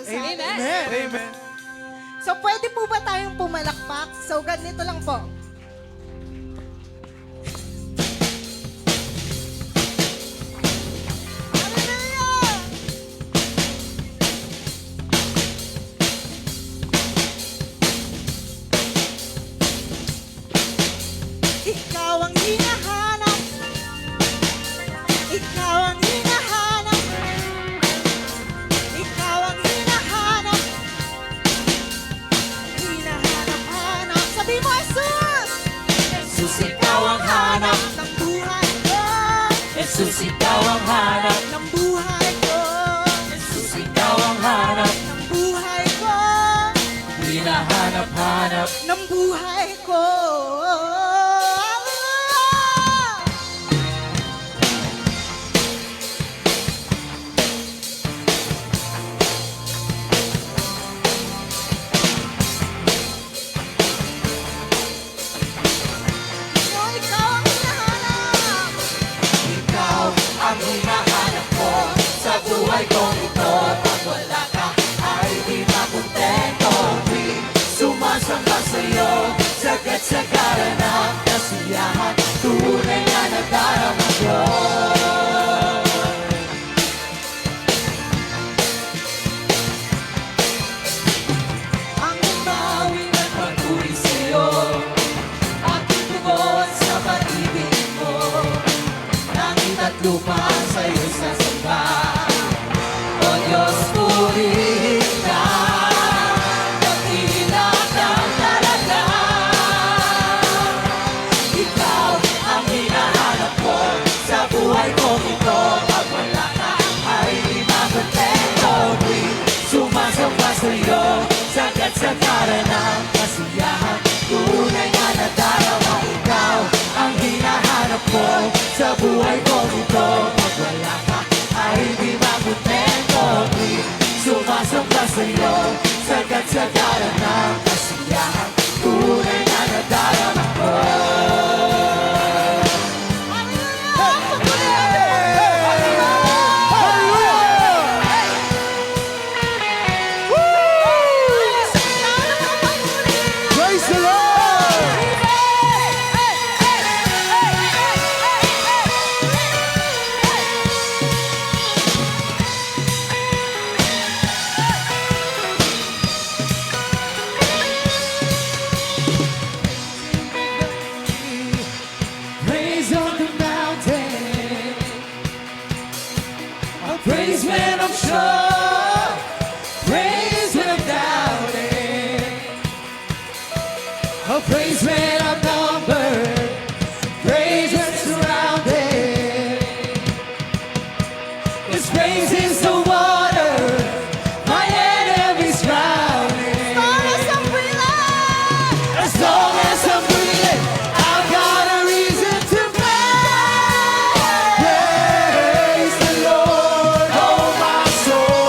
sa atin. Amen. Amen. So, pwede po ba tayong pumalakpak? So, ganito lang po. Hallelujah! Ikaw ang hinahanap. Ikaw ang hinahanap. Ikaw ang hinahanap. Hinahanap-hanap. Sabi mo, Jesus! Jesus, ikaw ang hanap. Ng buhay ko. Jesus, ikaw ang hanap. Ng buhay ko. Jesus, ikaw ang hanap. Ng buhay ko. Hinahanap-hanap. Ng buhay ko. Ikaw ang hinahanap ko sa buhay kong ito. Pag wala ka ay di makontento. Di sumasamba sa'yo, sagat-sagaran ng kasiyahan. Tunay na nadarama ko. Ang umawing at pag-uri sa'yo, aking tugon sa pag-ibig mo. Langit at lupa sa'yo sasamba. O Diyos, purihin ka. Dakila kang talaga. Ikaw ang hinahanap ko sa buhay kong ito. Pag wala ka ay di makontento. Di sumasamba sa'yo, sagat-sagaran ng kasiyahan. Tunay na nadarama, ikaw ang hinahanap ko sa buhay kong ito. Pag wala ka ay di makontento. Di sumasamba sa'yo, sagat-sagaran ng kasiyahan. Tunay na nadarama ko. Praise the Lord! Praise on the mountain, a praise when I'm sure, praise when I'm doubting, a praise when I'm numbered, praise when surrounded. This praise is the water my enemies drowning. As long as I'm breathing, I've got a reason to praise the Lord, oh my soul.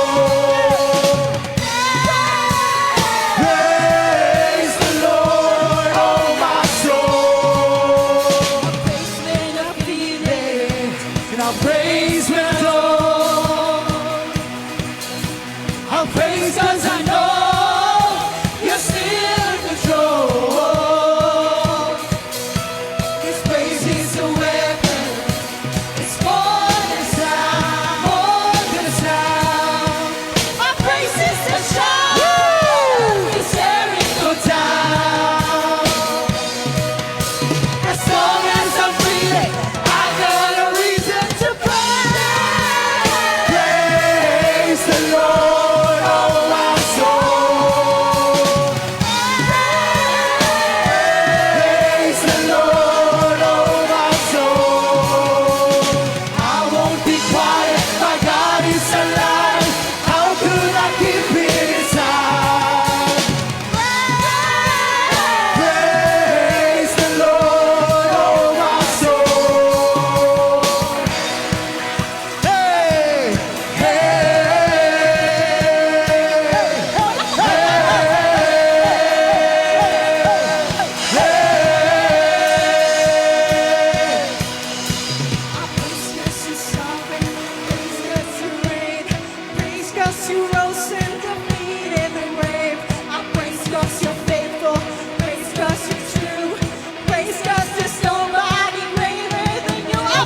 praise 'cause there's nobody greater than you. I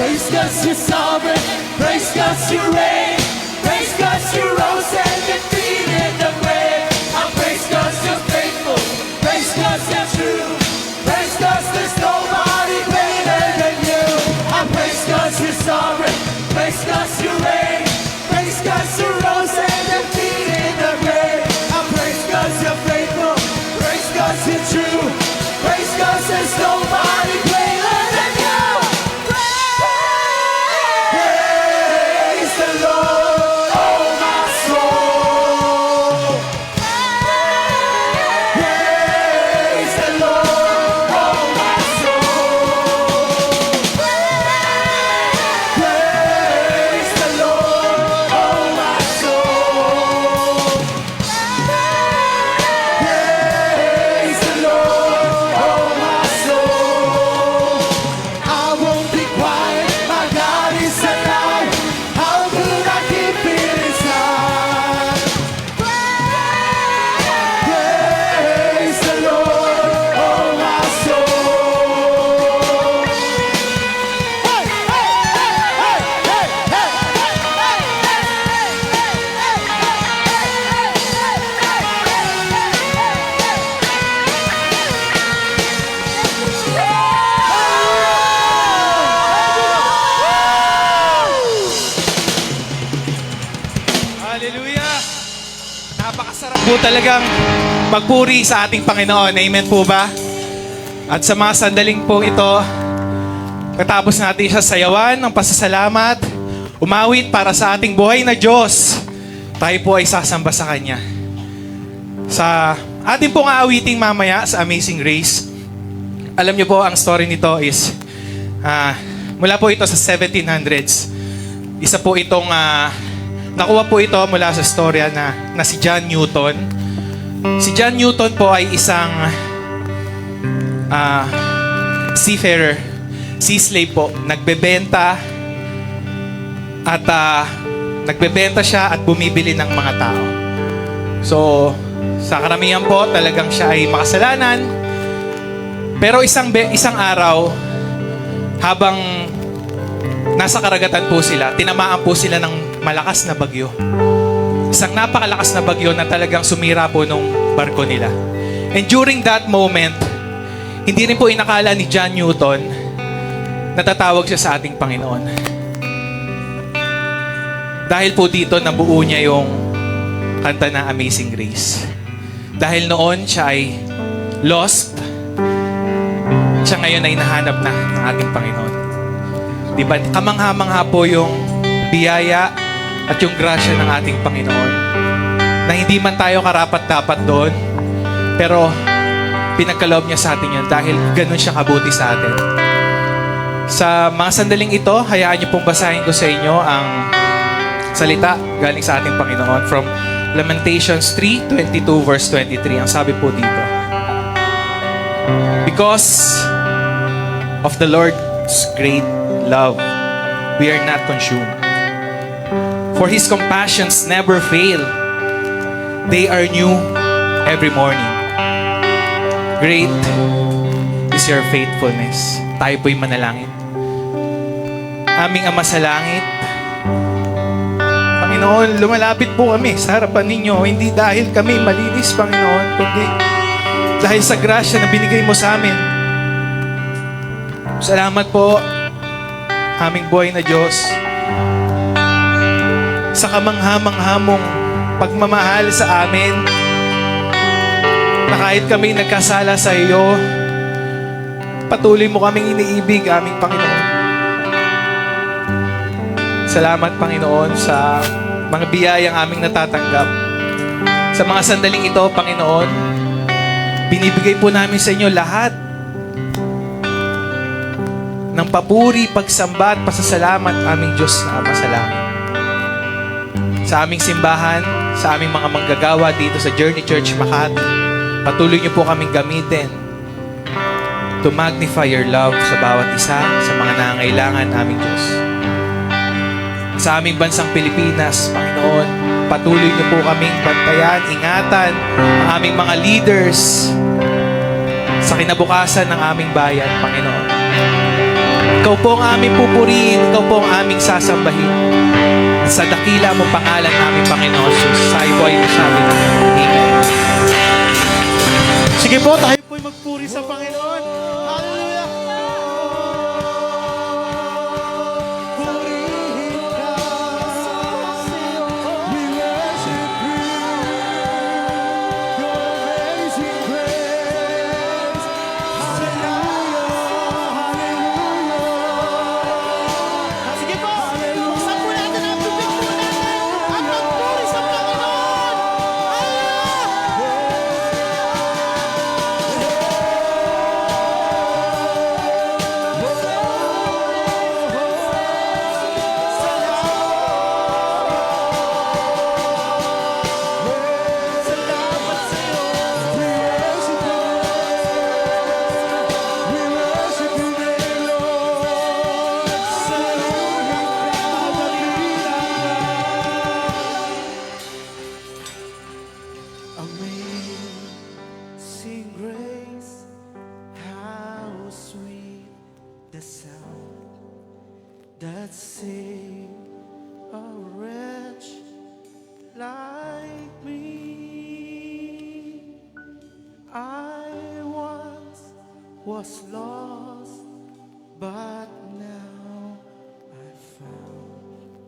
Praise 'cause you're sovereign. praise 'cause you reign. Praise 'cause you rose and defeated the grave. I praise 'cause you're faithful. Praise 'cause you're true. Praise 'cause there's nobody greater than you. I praise 'cause you're sovereign. Praise 'cause you reign. Praise 'cause you rose and defeated the grave. I praise 'cause you're faithful. Praise 'cause you're true. Praise 'cause there's nobody greater than you. Praise the Lord, oh my soul. Praise the Lord, oh my soul. Praise the Lord, oh my soul. Praise the Lord, oh my soul. I won't be quiet, my God is alive. How could I keep it inside? Praise the Lord, oh my soul. Hey, hey, hey, hey, Hallelujah! Napakasarap po talagang magpuri sa ating Panginoon. Amen po ba? At sa mga sandaling po ito, katapos natin siya sayawan ng pasasalamat, umawit para sa ating buhay na Diyos, tayo po ay sasamba sa Kanya. Sa ating pong aawiting mamaya sa Amazing Grace, alam niyo po ang story nito is mula po ito sa 1700s. Isa po itong nakuha po ito mula sa storya na si John Newton. Si John Newton po ay isang seafarer, sea slave po. Nagbebenta at nagbebenta siya at bumibili ng mga tao. So, sa karamihan po, talagang siya ay makasalanan. Pero isang araw, habang nasa karagatan po sila, tinamaan po sila ng malakas na bagyo. Isang napakalakas na bagyo na talagang sumira po nung barko nila. And during that moment, hindi rin po inakala ni John Newton na tatawag siya sa ating Panginoon. Dahil po dito, nabuo niya yung kanta na Amazing Grace. Dahil noon siya ay lost, siya ngayon ay nahanap na ng ating Panginoon. Diba? Kamangha-mangha po yung biyaya at yung grasya ng ating Panginoon. Na hindi man tayo karapat-dapat doon, pero pinagkaloob niya sa atin yun dahil ganun siya kabuti sa atin. Sa mga sandaling ito, hayaan niyo pong basahin ko sa inyo ang salita galing sa ating Panginoon from Lamentations 3:22 verse 23. Ang sabi po dito, because of the Lord's great love, we are not consumed. For His compassions never fail. They are new every morning. Great is your faithfulness. Tayo po'y manalangin. Aming Ama sa langit, Panginoon, lumalapit po kami sa harapan ninyo, hindi dahil kami malinis, Panginoon, kundi dahil sa grasya na binigay mo sa amin. Salamat po, aming buhay na Diyos, sa kamangha-manghamong pagmamahal sa amin, na kahit kami nagkasala sa iyo, patuloy mo kaming iniibig, aming Panginoon. Salamat, Panginoon, sa mga biyayang aming natatanggap. Sa mga sandaling ito, Panginoon, binibigay po namin sa inyo lahat ng papuri, pagsamba at pasasalamat, aming Diyos na Ama sa langit. Sa aming simbahan, sa aming mga manggagawa dito sa Journey Church Makati, patuloy niyo po kaming gamitin to magnify your love sa bawat isa, sa mga nangangailangan, aming Diyos. Sa aming bansang Pilipinas, Panginoon, patuloy niyo po kaming bantayan, ingatan ang aming mga leaders sa kinabukasan ng aming bayan, Panginoon. Ikaw po ang aming pupurihin, Ikaw po ang aming sasambahin. Sa dakila mong pangalan namin, Panginoon Jesus, sa iyo po ay nasabi na. Amen. Sige po, tayo po'y magpuri sa Panginoon. Hallelujah! Purihin ka. We worship you. Your amazing grace. Hallelujah! Hallelujah! Sige po, buksan po natin ang bibig po natin at magpuri sa Panginoon. Amazing grace, how sweet the sound that saved a wretch like me. I once was lost, but now I found.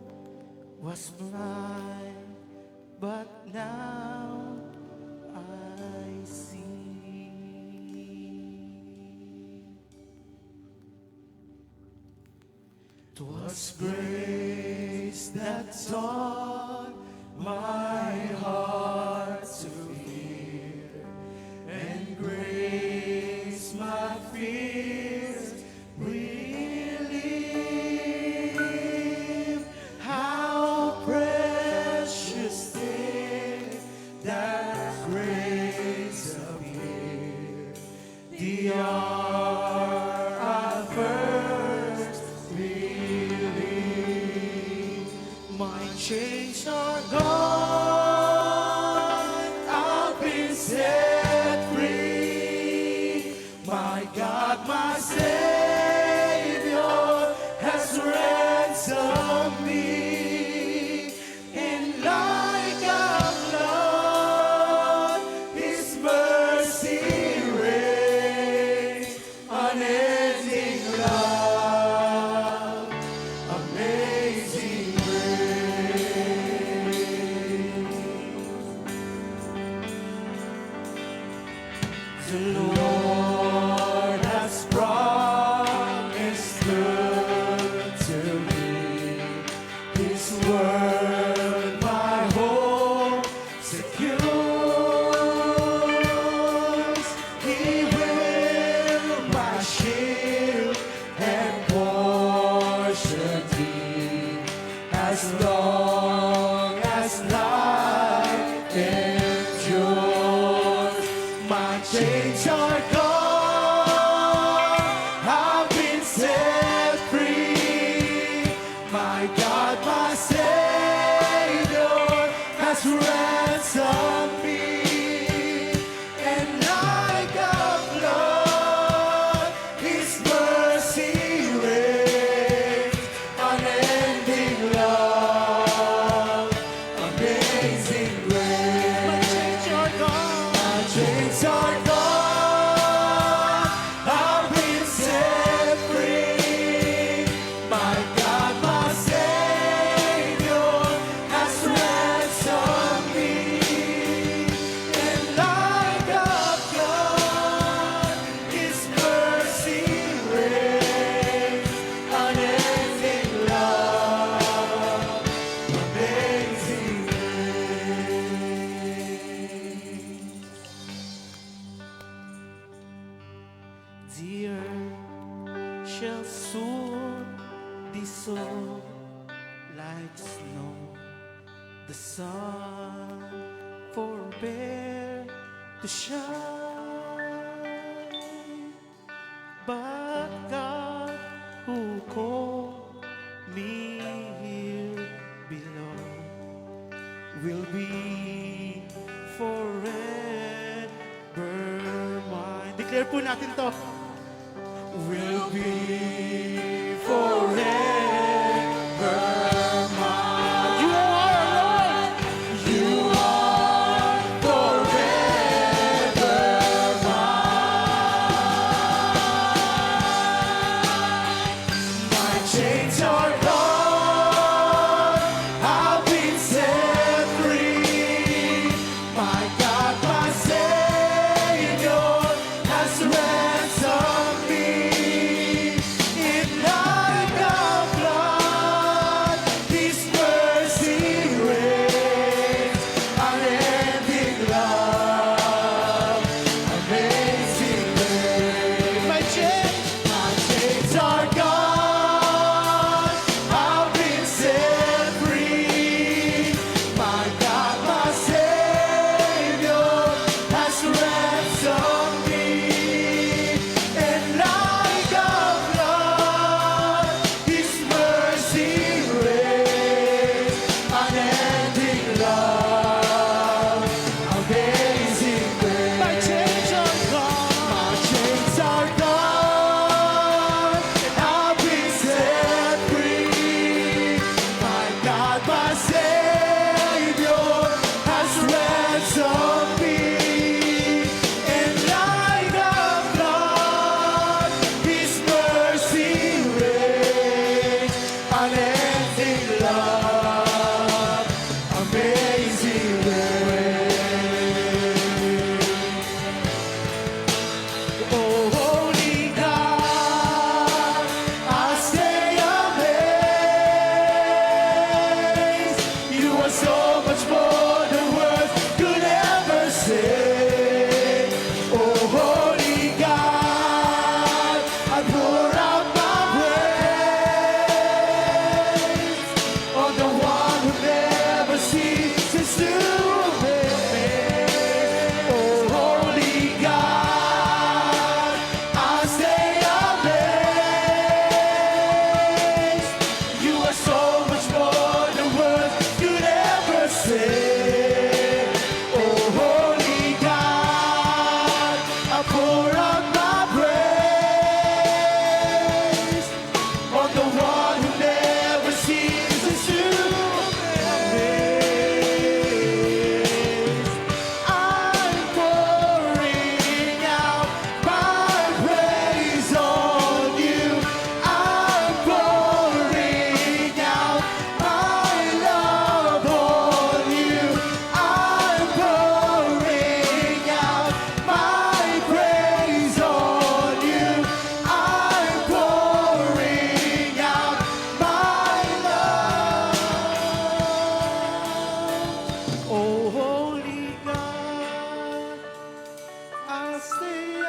Was blind, but now I see. 'Twas grace that taught my heart to fear, and grace my fears relieved. How precious did that grace appear, the hour I first believed. My chains are gone, I've been set free. My God, my Savior has ransomed me. And like a flood, His mercy reigns. Unending love, amazing grace. The Lord has promised good to me. His word my hope secures. He will my shield and portion be, as long as life endures. My chains are gone, I've been set free. My God, my Savior has ransomed me. And like a flood, His mercy reigns. Unending love, amazing grace. My chains are gone. My chains are gone. I've been set free. My God, my Savior has ransomed me. And like a flood, His mercy reigns. Unending love, amazing grace. The earth shall soon dissolve like snow. The sun forbear to shine. But God, who called me here below, will be forever mine. Share po natin to. will be forever mine. You are Lord. You are forever mine. My chains are gone. I've been set free. My God, my Savior has ransomed me. In like a flood, His mercy reigns. Unending love, amazing grace. My chains. My chains are gone. I've been set free. My God, my Savior has ransomed me. And like a flood, His mercy reigns. Unending love, amazing grace. My chains are gone. My chains are gone. I've been set free. My God, my Savior has ransomed me. And like a flood, His mercy reigns. Unending love, amazing grace. Oh, holy God, I stay amazed. You are so much more than words could ever say. Oh, holy God, I pour out my praise on the one who never ceases to amaze. Oh, holy God, I stay amazed. You are so much more than words could ever say. Oh, holy God, I pour out my praise on the one who never ceases to amaze. I'm pouring out my praise on you. I'm pouring out my love on you. I'm pouring out my praise on you. I'm pouring out my love. Oh, holy God, I stay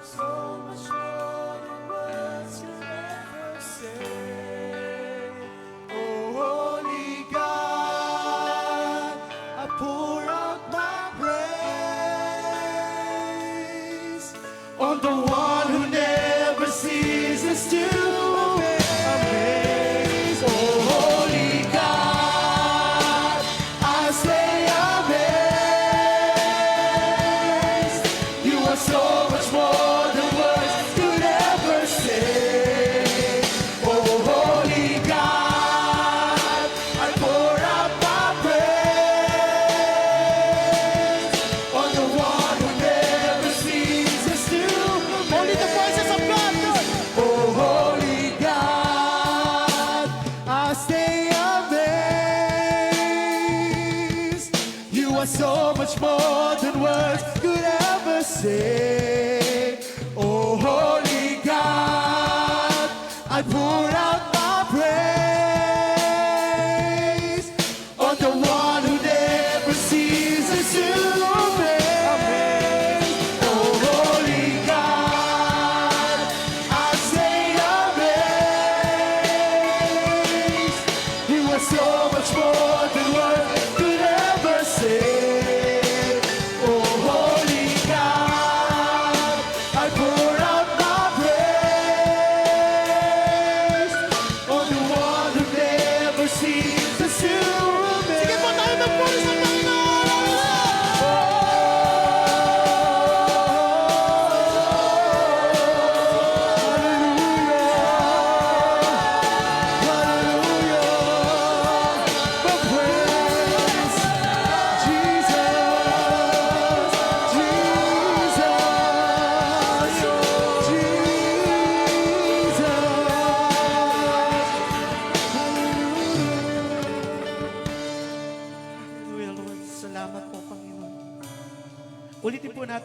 So much more than words can ever say. Oh, holy God, I pour out my praise on the one who never ceases to amaze. Oh, holy God, I stay amazed. You are so much more than words could ever say. Oh, holy God, I pour out my praise on the one who never ceases to Only the voices of God, Lord. Oh, holy God, I stay amazed. You are so much more than words could ever say. Oh, holy God, I pour out my praise on the one who never ceases to amaze. Oh, holy God, I stay amazed. You are so much more than words could ever say. Oh, holy God,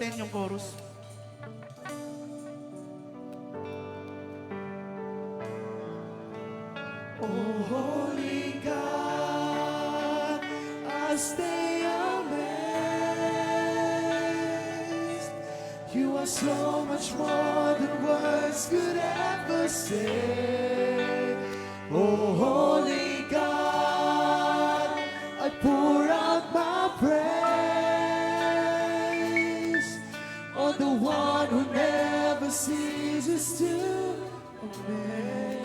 natin yung chorus. Oh, holy God, I stay amazed. You are so much more than words could ever say. Oh, holy God, I pour out my praise on the one who never ceases to amaze.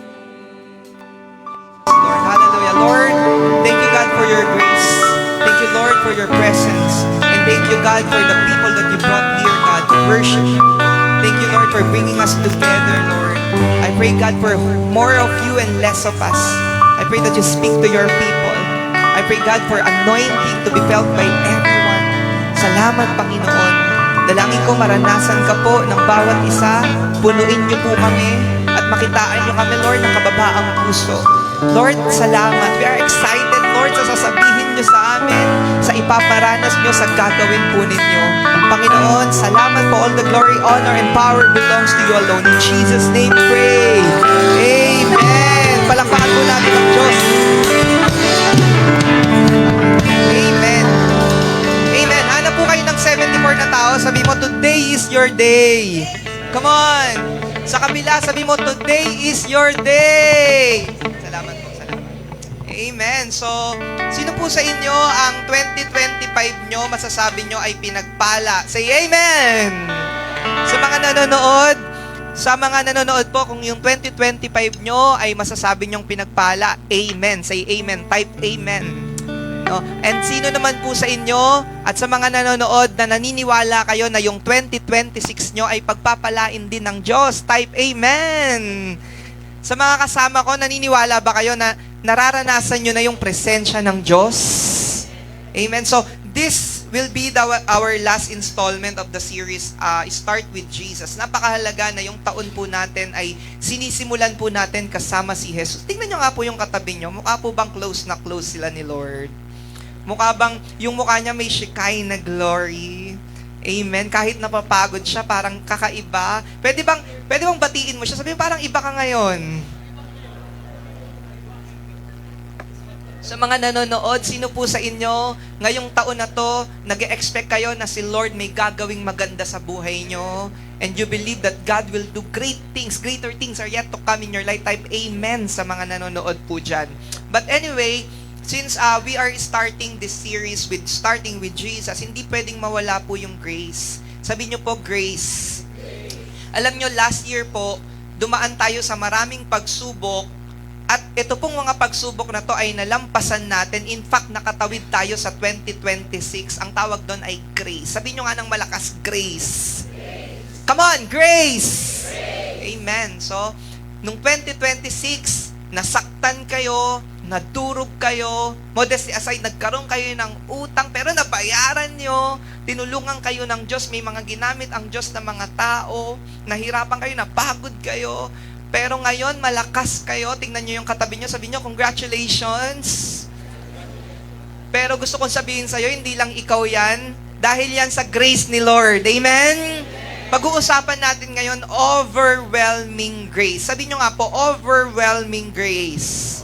Lord, hallelujah. Lord, thank you, God, for your grace. Thank you, Lord, for your presence. And thank you, God, for the people that you brought here, God, to worship you. Thank you, Lord, for bringing us together, Lord. I pray, God, for more of you and less of us. I pray that you speak to your people. I pray, God, for anointing to be felt by everyone. Salamat, Panginoon. Dalangin ko maranasan ka po ng bawat isa. Punuin niyo po kami at makitaan niyo kami, Lord, ng kababaang puso. Lord, salamat. We are excited, Lord, sa sasabihin niyo sa amin, sa ipaparanas niyo, sa gagawin po ninyo. Panginoon, salamat po. All the glory, honor, and power belongs to you alone. In Jesus' name, pray. Amen. Palakpakan po natin ang Diyos. Amen. Amen. Hanap po kayo ng 74 na tao. Sabi mo, today is your day. Come on. Sa kabila, sabi mo, today is your day. Salamat po, salamat. Amen. So, sino po sa inyo ang 2025 nyo, masasabi nyo ay pinagpala? Say amen! Sa mga nanonood po, kung yung 2025 nyo ay masasabi nyong pinagpala, amen. Say amen. Type amen. No? And sino naman po sa inyo at sa mga nanonood na naniniwala kayo na yung 2026 nyo ay pagpapalain din ng Diyos? Type amen. Sa mga kasama ko, naniniwala ba kayo na nararanasan nyo na yung presensya ng Diyos? Amen. So, this will be our last installment of the series, Start with Jesus. Napakahalaga na yung taon po natin ay sinisimulan po natin kasama si Jesus. Tingnan nyo nga po yung katabi nyo. Mukha po bang close na close sila ni Lord? Mukha bang yung mukha niya may Shekinah glory? Amen. Kahit napapagod siya, parang kakaiba. Pwede bang batiin mo siya? Sabi mo, parang iba ka ngayon. Sa mga nanonood, sino po sa inyo, ngayong taon na to, nag-expect kayo na si Lord may gagawing maganda sa buhay nyo? And you believe that God will do great things, greater things are yet to come in your life. Type amen sa mga nanonood po dyan. But anyway, since we are starting this series with starting with Jesus, hindi pwedeng mawala po yung grace. Sabi nyo po, grace. Alam nyo, last year po, dumaan tayo sa maraming pagsubok. At ito pong mga pagsubok na to ay nalampasan natin. In fact, nakatawid tayo sa 2026. Ang tawag doon ay grace. Sabi nyo nga ng malakas, grace. Come on, grace! Amen. So, nung 2026, nasaktan kayo, nadurog kayo, modesty aside, nagkaroon kayo ng utang, pero nabayaran nyo, tinulungan kayo ng Diyos, may mga ginamit ang Diyos na mga tao, nahirapan kayo, napagod kayo, pero ngayon, malakas kayo. Tingnan nyo yung katabi nyo. Sabi nyo, congratulations. Pero gusto kong sabihin sa'yo, hindi lang ikaw yan. Dahil yan sa grace ni Lord. Amen? Pag-uusapan natin ngayon, overwhelming grace. Sabi nyo nga po, overwhelming grace.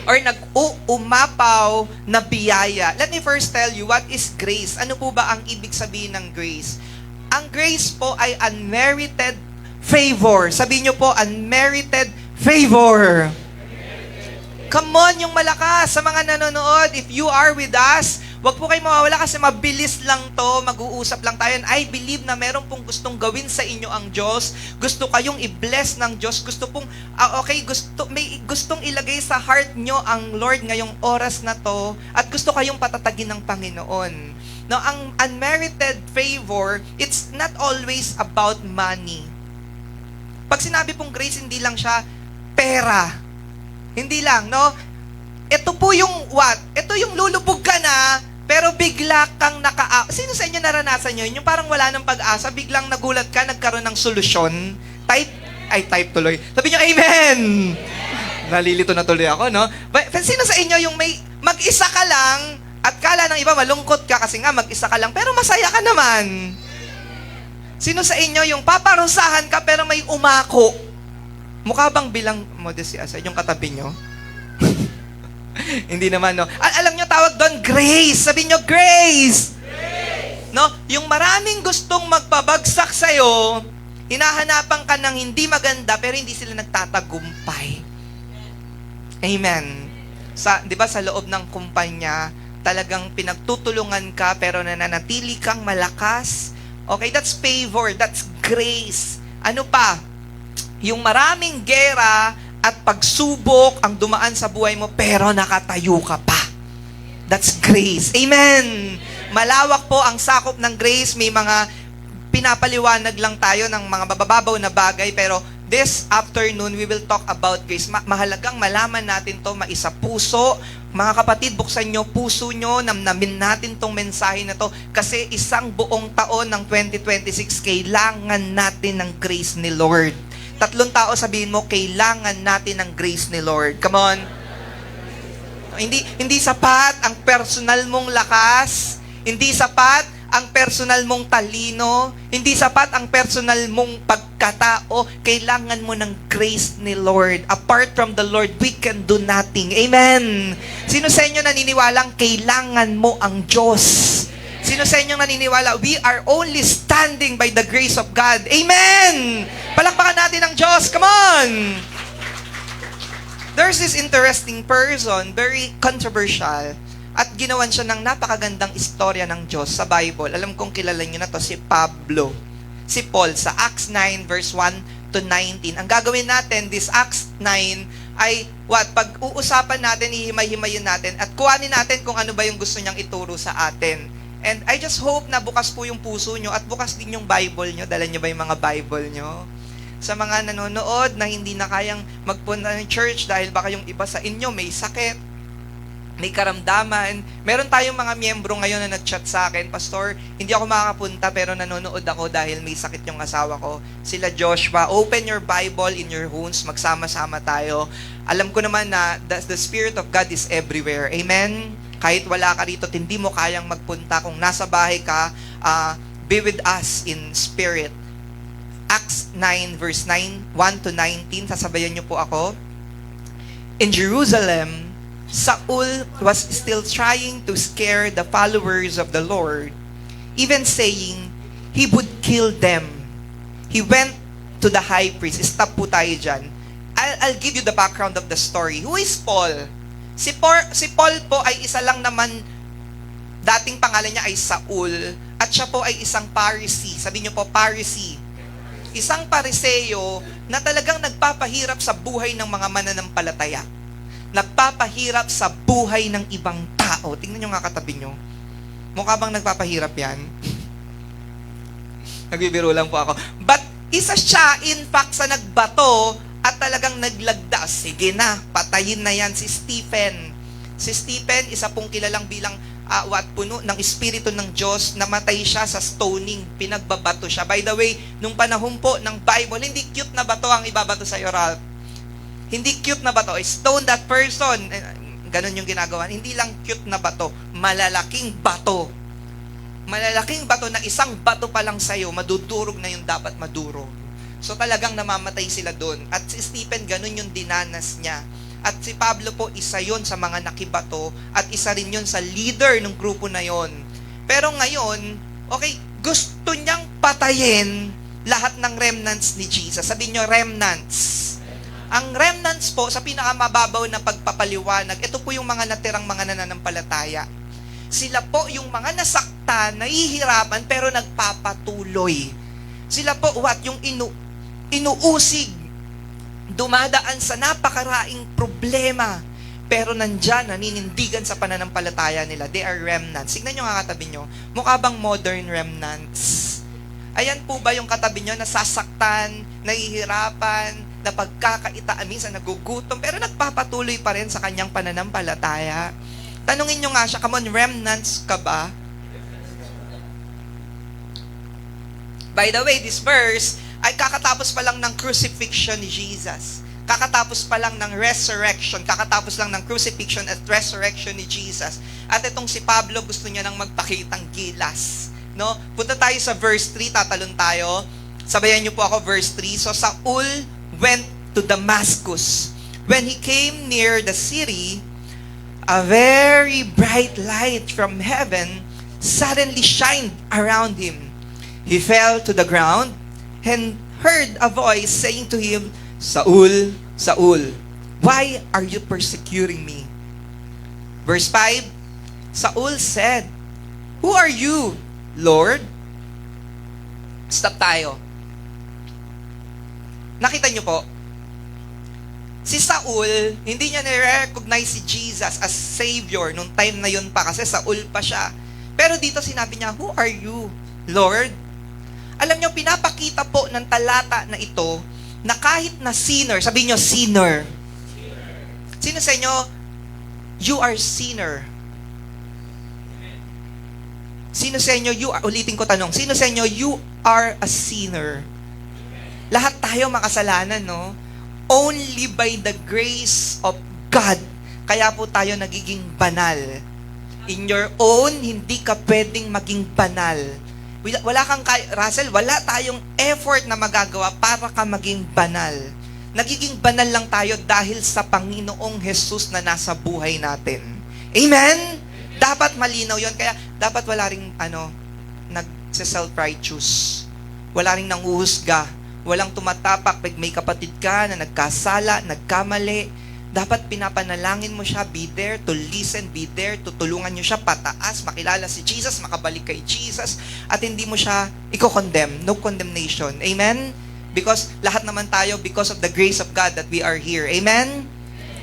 Or nag-uumapaw na biyaya. Let me first tell you, what is grace? Ano po ba ang ibig sabihin ng grace? Ang grace po ay unmerited favor. Sabihin nyo po, unmerited favor. Come on, yung malakas sa mga nanonood. If you are with us, wag po kayo mawawala kasi mabilis lang to, mag-uusap lang tayo. And I believe na meron pong gustong gawin sa inyo ang Diyos. Gusto kayong i-bless ng Diyos. Gusto pong, may gustong ilagay sa heart nyo ang Lord ngayong oras na to. At gusto kayong patatagin ng Panginoon. Now, ang unmerited favor, it's not always about money. Pag sinabi pong grace, hindi lang siya pera. Hindi lang, no? Ito po yung what? Ito yung lulubog ka na, pero bigla kang Sino sa inyo naranasan nyo? Yung parang wala ng pag-asa, biglang nagulat ka, nagkaroon ng solusyon. Type tuloy. Sabi nyo, amen! Nalilito na tuloy ako, no? But, sino sa inyo yung may mag-isa ka lang, At kala ng iba, malungkot ka kasi nga mag-isa ka lang, pero masaya ka naman. Sino sa inyo yung paparusahan ka pero may umako? Mukha bang bilang modesty sa inyong katabi nyo? Hindi naman, no? Alam nyo, tawag doon, grace. Sabi nyo, grace. No? Yung maraming gustong magpabagsak sa'yo, hinahanapan ka ng hindi maganda pero hindi sila nagtatagumpay. Amen. Di ba sa loob ng kumpanya, talagang pinagtutulungan ka pero nananatili kang malakas. Okay, that's favor, that's grace. Ano pa? Yung maraming gera at pagsubok ang dumaan sa buhay mo pero nakatayo ka pa. That's grace. Amen. Malawak po ang sakop ng grace. May mga pinapaliwanag lang tayo ng mga mabababaw na bagay pero this afternoon, we will talk about grace. Mahalagang malaman natin to maisa puso. Mga kapatid, buksan nyo puso nyo, namnamin natin tong mensahe na to kasi isang buong taon ng 2026, kailangan natin ng grace ni Lord. 3 tao sabihin mo, kailangan natin ng grace ni Lord. Come on. Hindi sapat ang personal mong lakas, hindi sapat ang personal mong talino, hindi sapat ang personal mong pagkatao, kailangan mo ng grace ni Lord. Apart from the Lord, we can do nothing. Amen. Sino sa inyo naniniwalang kailangan mo ang Diyos? Sino sa inyo naniniwala, we are only standing by the grace of God? Amen. Palakpakan natin ang Diyos. Come on. There's this interesting person, very controversial, at ginawan siya ng napakagandang istorya ng Diyos sa Bible. Alam kong kilala niyo na to, si Pablo. Si Paul, sa Acts 9 verse 1 to 19. Ang gagawin natin, this Acts 9, ay pag-uusapan natin, ihimay-himayin natin, at kuhanin natin kung ano ba yung gusto niyang ituro sa atin. And I just hope na bukas po yung puso nyo at bukas din yung Bible nyo. Dala nyo ba yung mga Bible nyo? Sa mga nanonood na hindi na kayang magpunta ng church dahil baka yung iba sa inyo may sakit, may karamdaman. Meron tayong mga miyembro ngayon na nag-chat sa akin, Pastor, hindi ako makakapunta pero nanonood ako dahil may sakit yung asawa ko. Sila Joshua, open your Bible in your homes, magsama-sama tayo. Alam ko naman na the Spirit of God is everywhere. Amen? Kahit wala ka rito, hindi mo kayang magpunta. Kung nasa bahay ka, be with us in spirit. Acts 9 verse 9, 1 to 19, sasabayan niyo po ako. In Jerusalem, Saul was still trying to scare the followers of the Lord, even saying he would kill them. He went to the high priest. Stop po tayo dyan. I'll give you the background of the story. Who is Paul? Si Paul po ay isa lang naman, dating pangalan niya ay Saul, at siya po ay isang Pharisee. Sabi niyo po, Pharisee. Isang Pariseo na talagang nagpapahirap sa buhay ng mga mananampalataya. Nagpapahirap sa buhay ng ibang tao. Tingnan nyo nga katabi nyo. Mukha bang nagpapahirap yan? Nagbibiro lang po ako. But isa siya, in fact, sa nagbato at talagang naglagda. Sige na, patayin na yan si Stephen. Si Stephen, isa pong kilalang bilang puno ng Espiritu ng Diyos, namatay siya sa stoning, pinagbabato siya. By the way, nung panahon po ng Bible, hindi cute na bato ang ibabato sa iyo, Ralph. Hindi cute na bato. Stone that person. Ganon yung ginagawa. Hindi lang cute na bato. Malalaking bato. Malalaking bato na isang bato pa lang sa'yo, madudurog na yung dapat madurog. So talagang namamatay sila doon. At si Stephen, ganon yung dinanas niya. At si Pablo po, isa yon sa mga nakibato at isa rin yon sa leader ng grupo na yon. Pero ngayon, okay, gusto niyang patayin lahat ng remnants ni Jesus. Sabi niyo, remnants. Ang remnants po, sa pinakamababaw na pagpapaliwanag, ito po yung mga natirang mga nananampalataya. Sila po yung mga nasaktan, nahihirapan, pero nagpapatuloy. Sila po, yung inuusig, dumadaan sa napakaraing problema, pero nandyan, naninindigan sa pananampalataya nila. They are remnants. Tignan nyo nga katabi nyo, mukha bang modern remnants? Ayan po ba yung katabi nyo, nasasaktan, nahihirapan, napagkakaitaan, minsan nagugutom, pero nagpapatuloy pa rin sa kanyang pananampalataya? Tanungin nyo nga siya, come on, remnants ka ba? By the way, this verse ay kakatapos pa lang ng crucifixion ni Jesus. Kakatapos pa lang ng resurrection, kakatapos lang ng crucifixion at resurrection ni Jesus. At itong si Pablo, gusto niya nang magpakitang gilas. No? Punta tayo sa verse 3, tatalon tayo. Sabayan niyo po ako, verse 3. So Saul went to Damascus. When he came near the city, a very bright light from heaven suddenly shined around him. He fell to the ground and heard a voice saying to him, Saul, Saul, why are you persecuting me? Verse 5, Saul said, Who are you, Lord? Stop tayo. Nakita niyo po, si Saul, hindi niya na-recognize si Jesus as Savior nung time na yun pa kasi Saul pa siya. Pero dito sinabi niya, Who are you, Lord? Alam niyo, pinapakita po ng talata na ito na kahit na sinner, sabihin niyo, sinner. Sino sa inyo, you are sinner? Sino sa inyo, ulitin ko tanong, sino sa inyo, you are a sinner? Lahat tayo makasalanan, no? Only by the grace of God, kaya po tayo nagiging banal. In your own, hindi ka pwedeng maging banal. Wala kang, Russell, wala tayong effort na magagawa para ka maging banal. Nagiging banal lang tayo dahil sa Panginoong Jesus na nasa buhay natin. Amen? Dapat malinaw yon. Kaya dapat wala ring nag-self-righteous. Wala ring nanguhusga. Walang tumatapak pag may kapatid ka na nagkasala, nagkamali. Dapat pinapanalangin mo siya, be there to listen, be there to tulungan niyo siya pataas, makilala si Jesus, makabalik kay Jesus, at hindi mo siya i-condemn. No condemnation. Amen? Because lahat naman tayo, because of the grace of God that we are here. Amen?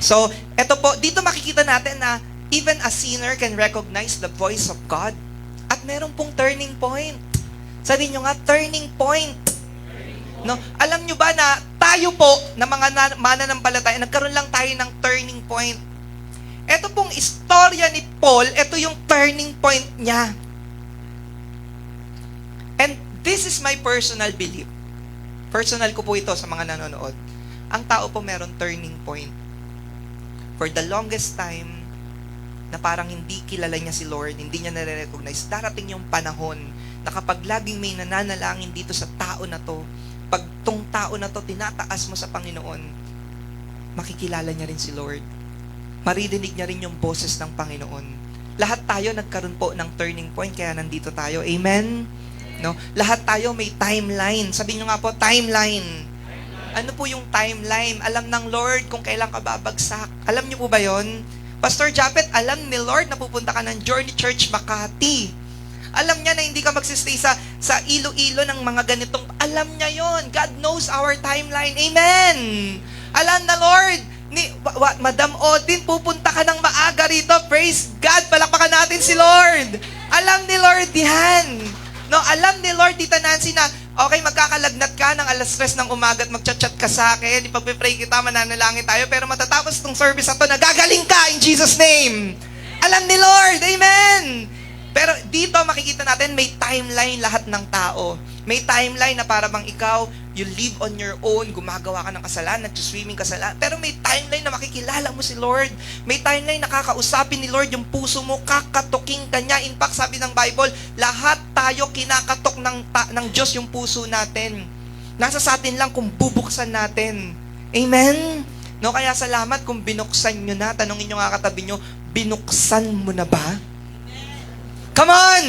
So, eto po, dito makikita natin na even a sinner can recognize the voice of God. At meron pong turning point. Sabi nyo nga, turning point. No, alam nyo ba na tayo po na mga mananampalataya, nagkaroon lang tayo ng turning point. Ito pong istorya ni Paul, ito yung turning point niya. And this is my personal belief. Personal ko po ito sa mga nanonood. Ang tao po meron turning point. For the longest time, na parang hindi kilala niya si Lord, hindi niya nare-recognize, darating yung panahon na kapag laging may nananalangin dito sa tao na to, pag tong tao na to tinataas mo sa Panginoon, makikilala niya rin si Lord. Maririnig niya rin yung boses ng Panginoon. Lahat tayo nagkaroon po ng turning point, kaya nandito tayo. Amen? No? Lahat tayo may timeline. Sabihin nyo nga po, timeline. Ano po yung timeline? Alam ng Lord kung kailan ka babagsak. Alam niyo po ba yon? Pastor Japet, alam ni Lord na pupunta ka ng Journey Church Makati. Alam niya na hindi ka magsistay sa ilo-ilo ng mga ganitong, alam niya yon. God knows our timeline. Amen! Alam na Lord, Madam Odin, pupunta ka ng maaga rito. Praise God, palakpakan natin si Lord. Alam ni Lord yan. No, alam ni Lord, Tita Nancy, na okay, magkakalagnat ka ng alas 3 ng umaga at magchat-chat ka sa akin, ipag-pray kita, mananalangin tayo, pero matatapos itong service na to, nagagaling ka in Jesus' name. Alam ni Lord, amen! Pero dito makikita natin may timeline lahat ng tao. May timeline na para bang ikaw, you live on your own, gumagawa ka ng kasalanan, swimming kasalanan. Pero may timeline na makikilala mo si Lord. May timeline na kakausapin ni Lord yung puso mo, kakatuking kanya. In fact, sabi ng Bible, lahat tayo kinakatok ng Diyos yung puso natin. Nasa sa atin lang kung bubuksan natin. Amen? No, kaya salamat kung binuksan nyo na. Tanongin nyo nga katabi nyo, binuksan mo na ba? Come on!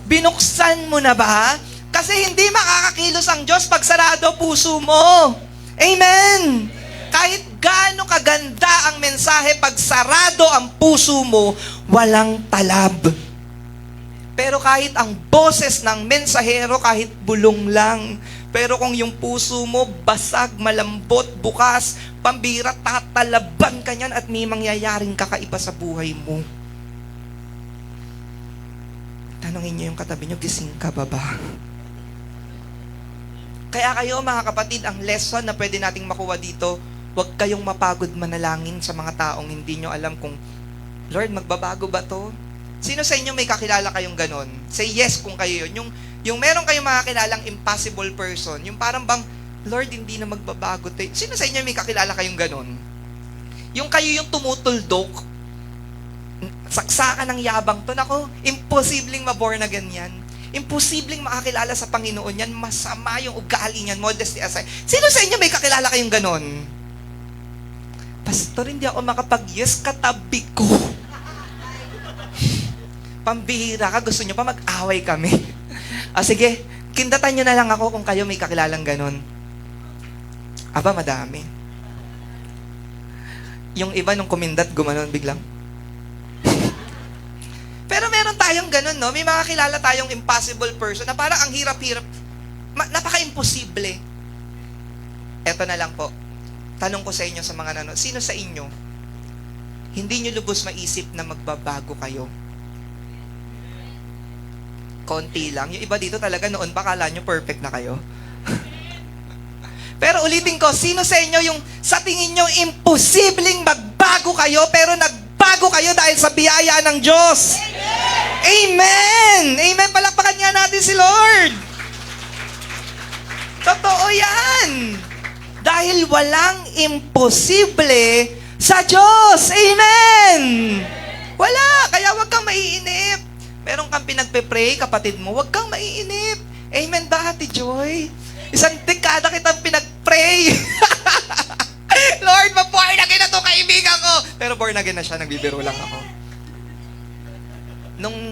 Binuksan mo na ba? Kasi hindi makakakilos ang Diyos pag sarado puso mo. Amen! Kahit gaano kaganda ang mensahe, pag sarado ang puso mo, walang talab. Pero kahit ang boses ng mensahero, kahit bulong lang, pero kung yung puso mo basag, malambot, bukas, pambira, tatalaban ka niyan at may mangyayaring kakaiba sa buhay mo. Tanungin niyo yung katabi niyo, gising ka ba ba? Kaya kayo mga kapatid, ang lesson na pwede nating makuha dito, huwag kayong mapagod manalangin sa mga taong hindi nyo alam kung, Lord, magbabago ba to? Sino sa inyo may kakilala kayong ganon? Say yes kung kayo yun. Yung meron kayong mga kilalang impossible person, yung parang bang Lord, hindi na magbabago tayo. Sino sa inyo may kakilala kayong ganun? Yung kayo yung tumutuldok, saksakan ng yabang to, nako, imposibleng ma-born again yan. Imposibleng makakilala sa Panginoon yan. Masama yung ugali niyan, modesty aside. Sino sa inyo may kakilala kayong ganon? Pastor, hindi ako makapag-yes, katabi ko. Pambihira ka, gusto nyo pa mag-away kami. Sige, kindatan nyo na lang ako kung kayo may kakilalang ganon. Aba, madami. Yung iba nung kumindat, gumanon biglang. Pero meron tayong ganun, no? May makakilala tayong impossible person na parang ang hirap-hirap, napaka-imposible. Eto na lang po. Tanong ko sa inyo sa mga nanonood, sino sa inyo, hindi nyo lubos maisip na magbabago kayo? Konti lang. Yung iba dito talaga noon pa kala nyo perfect na kayo. Pero ulitin ko, sino sa inyo yung sa tingin nyo imposibleng magbago kayo pero nagbago kayo dahil sa biyaya ng Diyos? Amen! Amen! Palakpakan nga natin si Lord! Totoo yan! Dahil walang imposible sa Diyos! Amen! Wala! Kaya wag kang maiinip. Meron kang pinagpe-pray, kapatid mo, wag kang maiinip. Amen ba, Ate Joy? Isang dekada kitang pinag-pray. Lord, ma-born again na to kaibigan ko. Pero born again na siya, nagbibiro lang ako.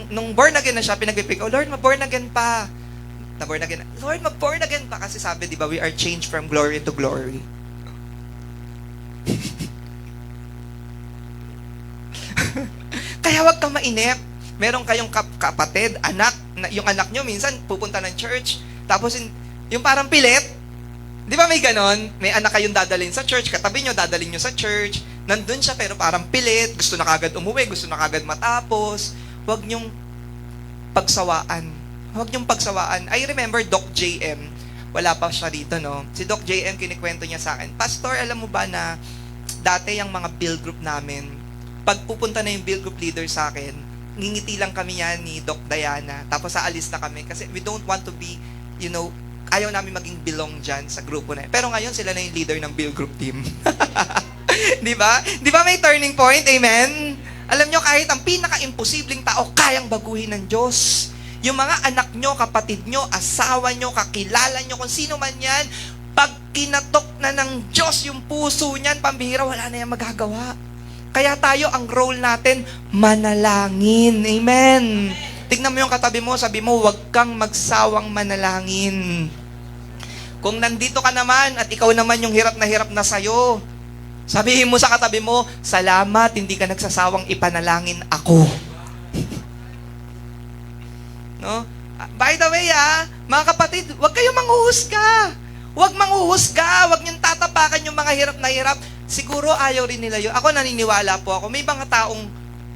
Nung born again na siya, pinag-pray ko, Lord, ma-born again pa. Na-born again. Lord, ma-born again pa. Kasi sabi, di ba, we are changed from glory to glory. Kaya wag kang mainip. Meron kayong kapatid, anak, yung anak nyo minsan pupunta ng church, tapos yung parang pilit. Di ba may ganon? May anak kayong dadalhin sa church, katabi nyo, dadalhin nyo sa church, nandun siya pero parang pilit, gusto na kagad umuwi, gusto na kagad matapos. Huwag nyong pagsawaan. Huwag nyong pagsawaan. I remember Doc JM, wala pa siya rito, no? Si Doc JM, kinikwento niya sa akin, Pastor, alam mo ba na dati yung mga build group namin, pag pupunta na yung build group leader sa akin, ngingiti lang kami yan ni Doc Diana, tapos aalis na kami kasi we don't want to be, you know, ayaw namin maging belong dyan sa grupo na yun. Pero ngayon, sila na yung leader ng build group team. Di ba? Di ba may turning point? Amen? Alam nyo, kahit ang pinaka-imposibleng tao, kayang baguhin ng Diyos. Yung mga anak nyo, kapatid nyo, asawa nyo, kakilala nyo, kung sino man yan, pag kinatok na ng Diyos yung puso niyan, pambihira, wala na yan magagawa. Kaya tayo, ang role natin, manalangin. Amen? Tignan mo yung katabi mo, sabi mo, huwag kang magsawang manalangin. Kung nandito ka naman at ikaw naman yung hirap na sa'yo, sabihin mo sa katabi mo, salamat, hindi ka nagsasawang ipanalangin ako. No? By the way, mga kapatid, huwag kayong manghuhusga. Huwag manghuhusga, huwag niyong tatapakan yung mga hirap na hirap. Siguro ayaw rin nila yun. Ako naniniwala po ako, may mga taong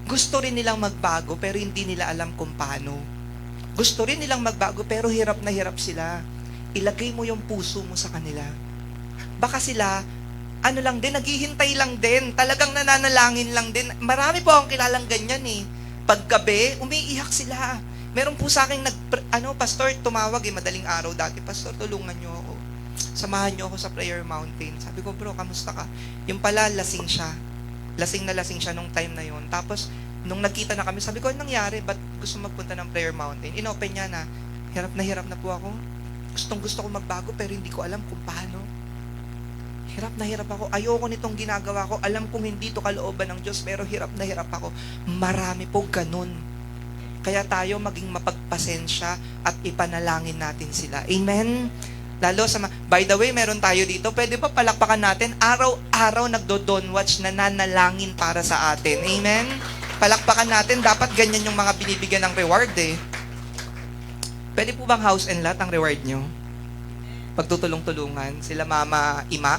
gusto rin nilang magbago pero hindi nila alam kung paano. Gusto rin nilang magbago pero hirap na hirap sila. Ilagay mo yung puso mo sa kanila. Baka sila, ano lang din, naghihintay lang din. Talagang nananalangin lang din. Marami po akong kilalang ganyan eh. Paggabi, umiiyak sila. Meron po sa akin, Pastor, tumawag madaling araw dati. Pastor, tulungan niyo ako. Samahan niyo ako sa prayer mountain. Sabi ko, bro, kamusta ka? Yung pala, lasing siya. Lasing na lasing siya nung time na yon. Tapos, nung nagkita na kami, sabi ko, anong nangyari? Ba't gusto magpunta ng prayer mountain? Inopen niya na hirap na po ako. Gusto ko magbago, pero hindi ko alam kung paano. Hirap na hirap ako. Ayoko nitong ginagawa ko. Alam kong hindi to kalooban ng Diyos, pero hirap na hirap ako. Marami po ganun. Kaya tayo maging mapagpasensya at ipanalangin natin sila. Amen? Lalo sa by the way, meron tayo dito. Pwede pa palakpakan natin. Araw-araw nagdo-dawn watch na nanalangin para sa atin. Amen? Palakpakan natin. Dapat ganyan yung mga binibigyan ng reward eh. Pwede po bang house and lot ang reward nyo? Pagtutulong-tulungan. Sila Mama Ima,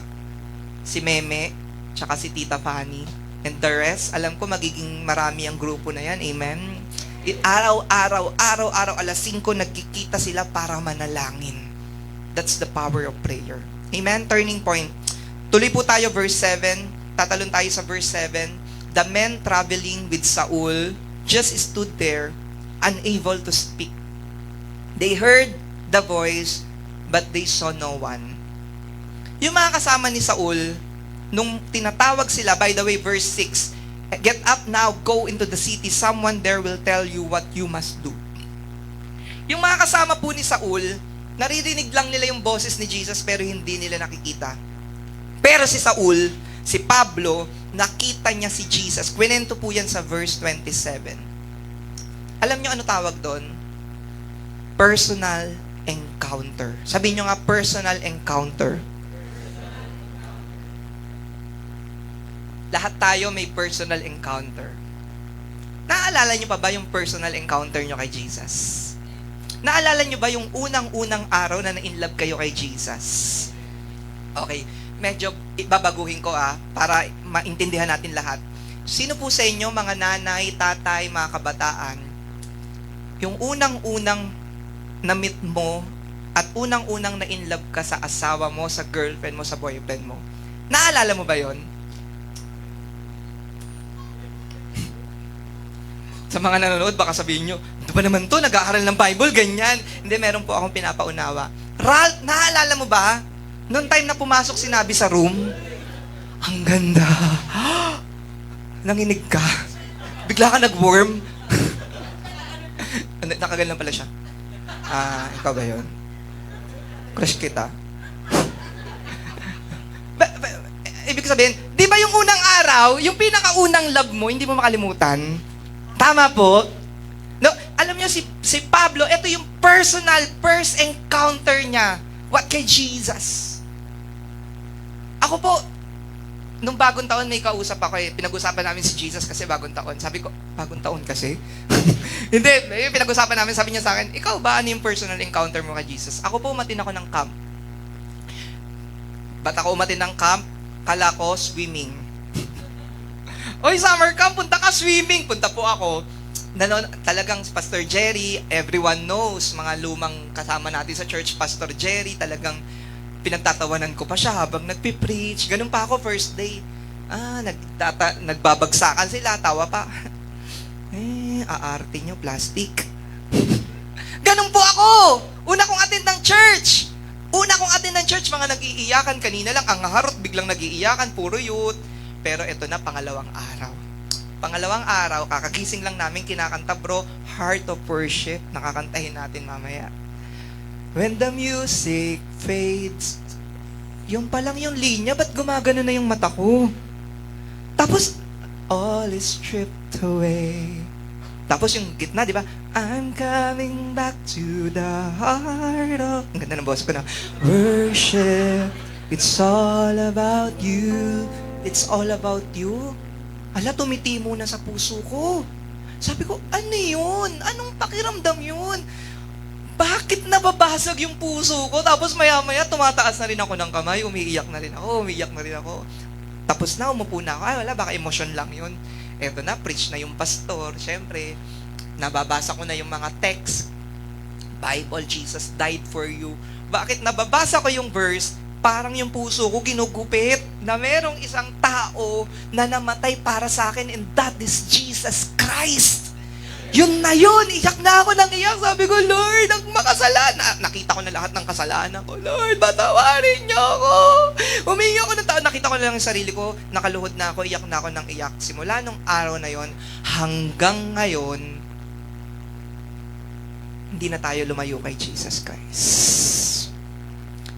si Meme, tsaka si Tita Fanny. And the rest, alam ko magiging marami ang grupo na yan. Amen? Araw-araw, alas 5 nagkikita sila para manalangin. That's the power of prayer. Amen? Turning point. Tuloy po tayo verse 7. Tatalon tayo sa verse 7. The men traveling with Saul just stood there, unable to speak. They heard the voice, but they saw no one. Yung mga kasama ni Saul, nung tinatawag sila, by the way, verse 6, "Get up now, go into the city, someone there will tell you what you must do." Yung mga kasama po ni Saul, naririnig lang nila yung boses ni Jesus pero hindi nila nakikita. Pero si Saul, si Pablo, nakita niya si Jesus. Kwento po yan sa verse 27. Alam niyo ano tawag doon? Personal encounter. Sabihin niyo nga, personal encounter. Lahat tayo may personal encounter. Naalala niyo pa ba yung personal encounter niyo kay Jesus? Naalala niyo ba yung unang-unang araw na na-inlove kayo kay Jesus? Okay, medyo ibabaguhin ko para maintindihan natin lahat. Sino po sa inyo, mga nanay, tatay, mga kabataan, yung unang-unang na-meet mo at unang-unang na-inlove ka sa asawa mo, sa girlfriend mo, sa boyfriend mo? Naalala mo ba yon? Sa mga nanonood, baka sabihin nyo, ito ba naman to, nag-aaral ng Bible, ganyan. Hindi, meron po akong pinapaunawa. Naalala mo ba? Noong time na pumasok si Nabi sa room, ang ganda. Nanginig ka. Bigla ka nag-worm. Nakagal lang pala siya. Ikaw ba yun? Crush kita. Ibig sabihin, di ba yung unang araw, yung pinakaunang love mo, hindi mo makalimutan? Tama po. No, alam niyo si Pablo, ito yung personal first encounter niya. What kay Jesus? Ako po, nung bagong taon may kausap ako pinag-usapan namin si Jesus kasi bagong taon. Sabi ko, bagong taon kasi? Hindi, pinag-usapan namin, sabi niya sa akin, ikaw ba, ano yung personal encounter mo kay Jesus? Ako po, umatin ako ng camp. Ba't ako umatin ng camp? Kala ko, swimming. Oy, summer camp, punta ka swimming. Punta po ako. Talagang Pastor Jerry, everyone knows, mga lumang kasama natin sa church, Pastor Jerry, talagang pinagtatawanan ko pa siya habang nagpipreach. Ganun pa ako first day. Nagbabagsakan sila, tawa pa. Aarte nyo, plastic. Ganun po ako. Una kong attend ng church. Mga nag-iiyakan. Kanina lang, ang harot, biglang nag-iiyakan, puro youth. Pero ito na, pangalawang araw, kakagising lang namin, kinakanta bro, Heart of Worship, nakakantahin natin mamaya. When the music fades, yung palang yung linya, ba't gumagano na yung mata ko? Tapos, all is stripped away. Tapos yung gitna, di ba? I'm coming back to the heart of... Ang ganda ng boss ko na. Worship, it's all about you. It's all about you. Ala, tumitimo na sa puso ko. Sabi ko, ano yun? Anong pakiramdam yun? Bakit nababasag yung puso ko? Tapos maya-maya, tumataas na rin ako ng kamay, umiiyak na rin ako. Tapos na, umupo na ako. Ay, wala, baka emosyon lang yun. Eto na, preach na yung pastor. Siyempre, nababasa ko na yung mga text. Bible, Jesus died for you. Bakit nababasa ko yung verse? Parang yung puso ko ginugupit na merong isang tao na namatay para sa akin, and that is Jesus Christ. Yun na yun, iyak na ako ng iyak. Sabi ko, Lord, ang makasalanan. Nakita ko na lahat ng kasalanan ko. Lord, batawarin niyo ako. Humingi ako ng tao. Nakita ko na lang yung sarili ko. Nakaluhod na ako, iyak na ako ng iyak. Simula nung araw na yon hanggang ngayon, hindi na tayo lumayo kay Jesus Christ.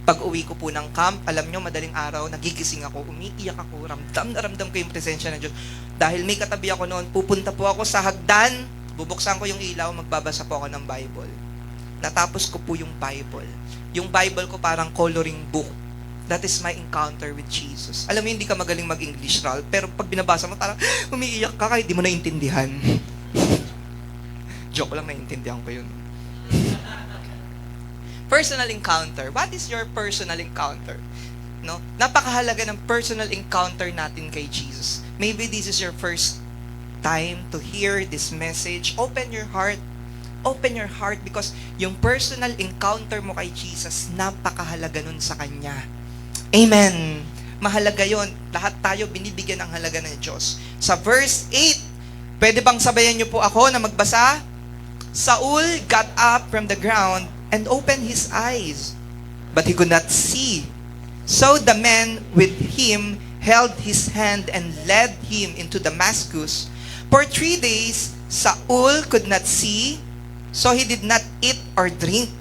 Pag uwi ko po ng camp, alam nyo, madaling araw, nagigising ako, umiiyak ako, ramdam na ramdam ko yung presensya ng Diyos. Dahil may katabi ako noon, pupunta po ako sa hagdan, bubuksan ko yung ilaw, magbabasa po ako ng Bible. Natapos ko po yung Bible. Yung Bible ko parang coloring book. That is my encounter with Jesus. Alam mo, hindi ka magaling mag-English, Ral, pero pag binabasa mo, parang umiiyak ka kahit di mo naintindihan. Joke lang, naintindihan ko yun. Personal encounter. What is your personal encounter? No? Napakahalaga ng personal encounter natin kay Jesus. Maybe this is your first time to hear this message. Open your heart. Open your heart because yung personal encounter mo kay Jesus, napakahalaga nun sa Kanya. Amen. Mahalaga yon. Lahat tayo binibigyan ng halaga ng Diyos. Sa verse 8, pwede bang sabayan niyo po ako na magbasa? Saul got up from the ground and opened his eyes, but he could not see. So the men with him held his hand and led him into Damascus. For 3 days, Saul could not see, so he did not eat or drink.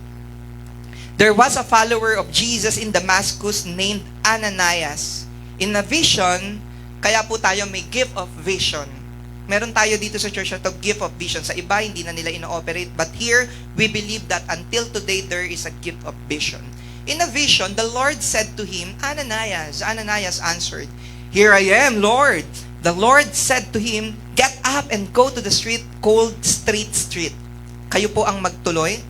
There was a follower of Jesus in Damascus named Ananias. In a vision, kaya po tayo may gift of vision. Meron tayo dito sa church na to, gift of vision. Sa iba, hindi na nila ino-operate. But here, we believe that until today, there is a gift of vision. In a vision, the Lord said to him, Ananias. Ananias answered, Here I am, Lord. The Lord said to him, Get up and go to the street called Straight Street. Kayo po ang magtuloy.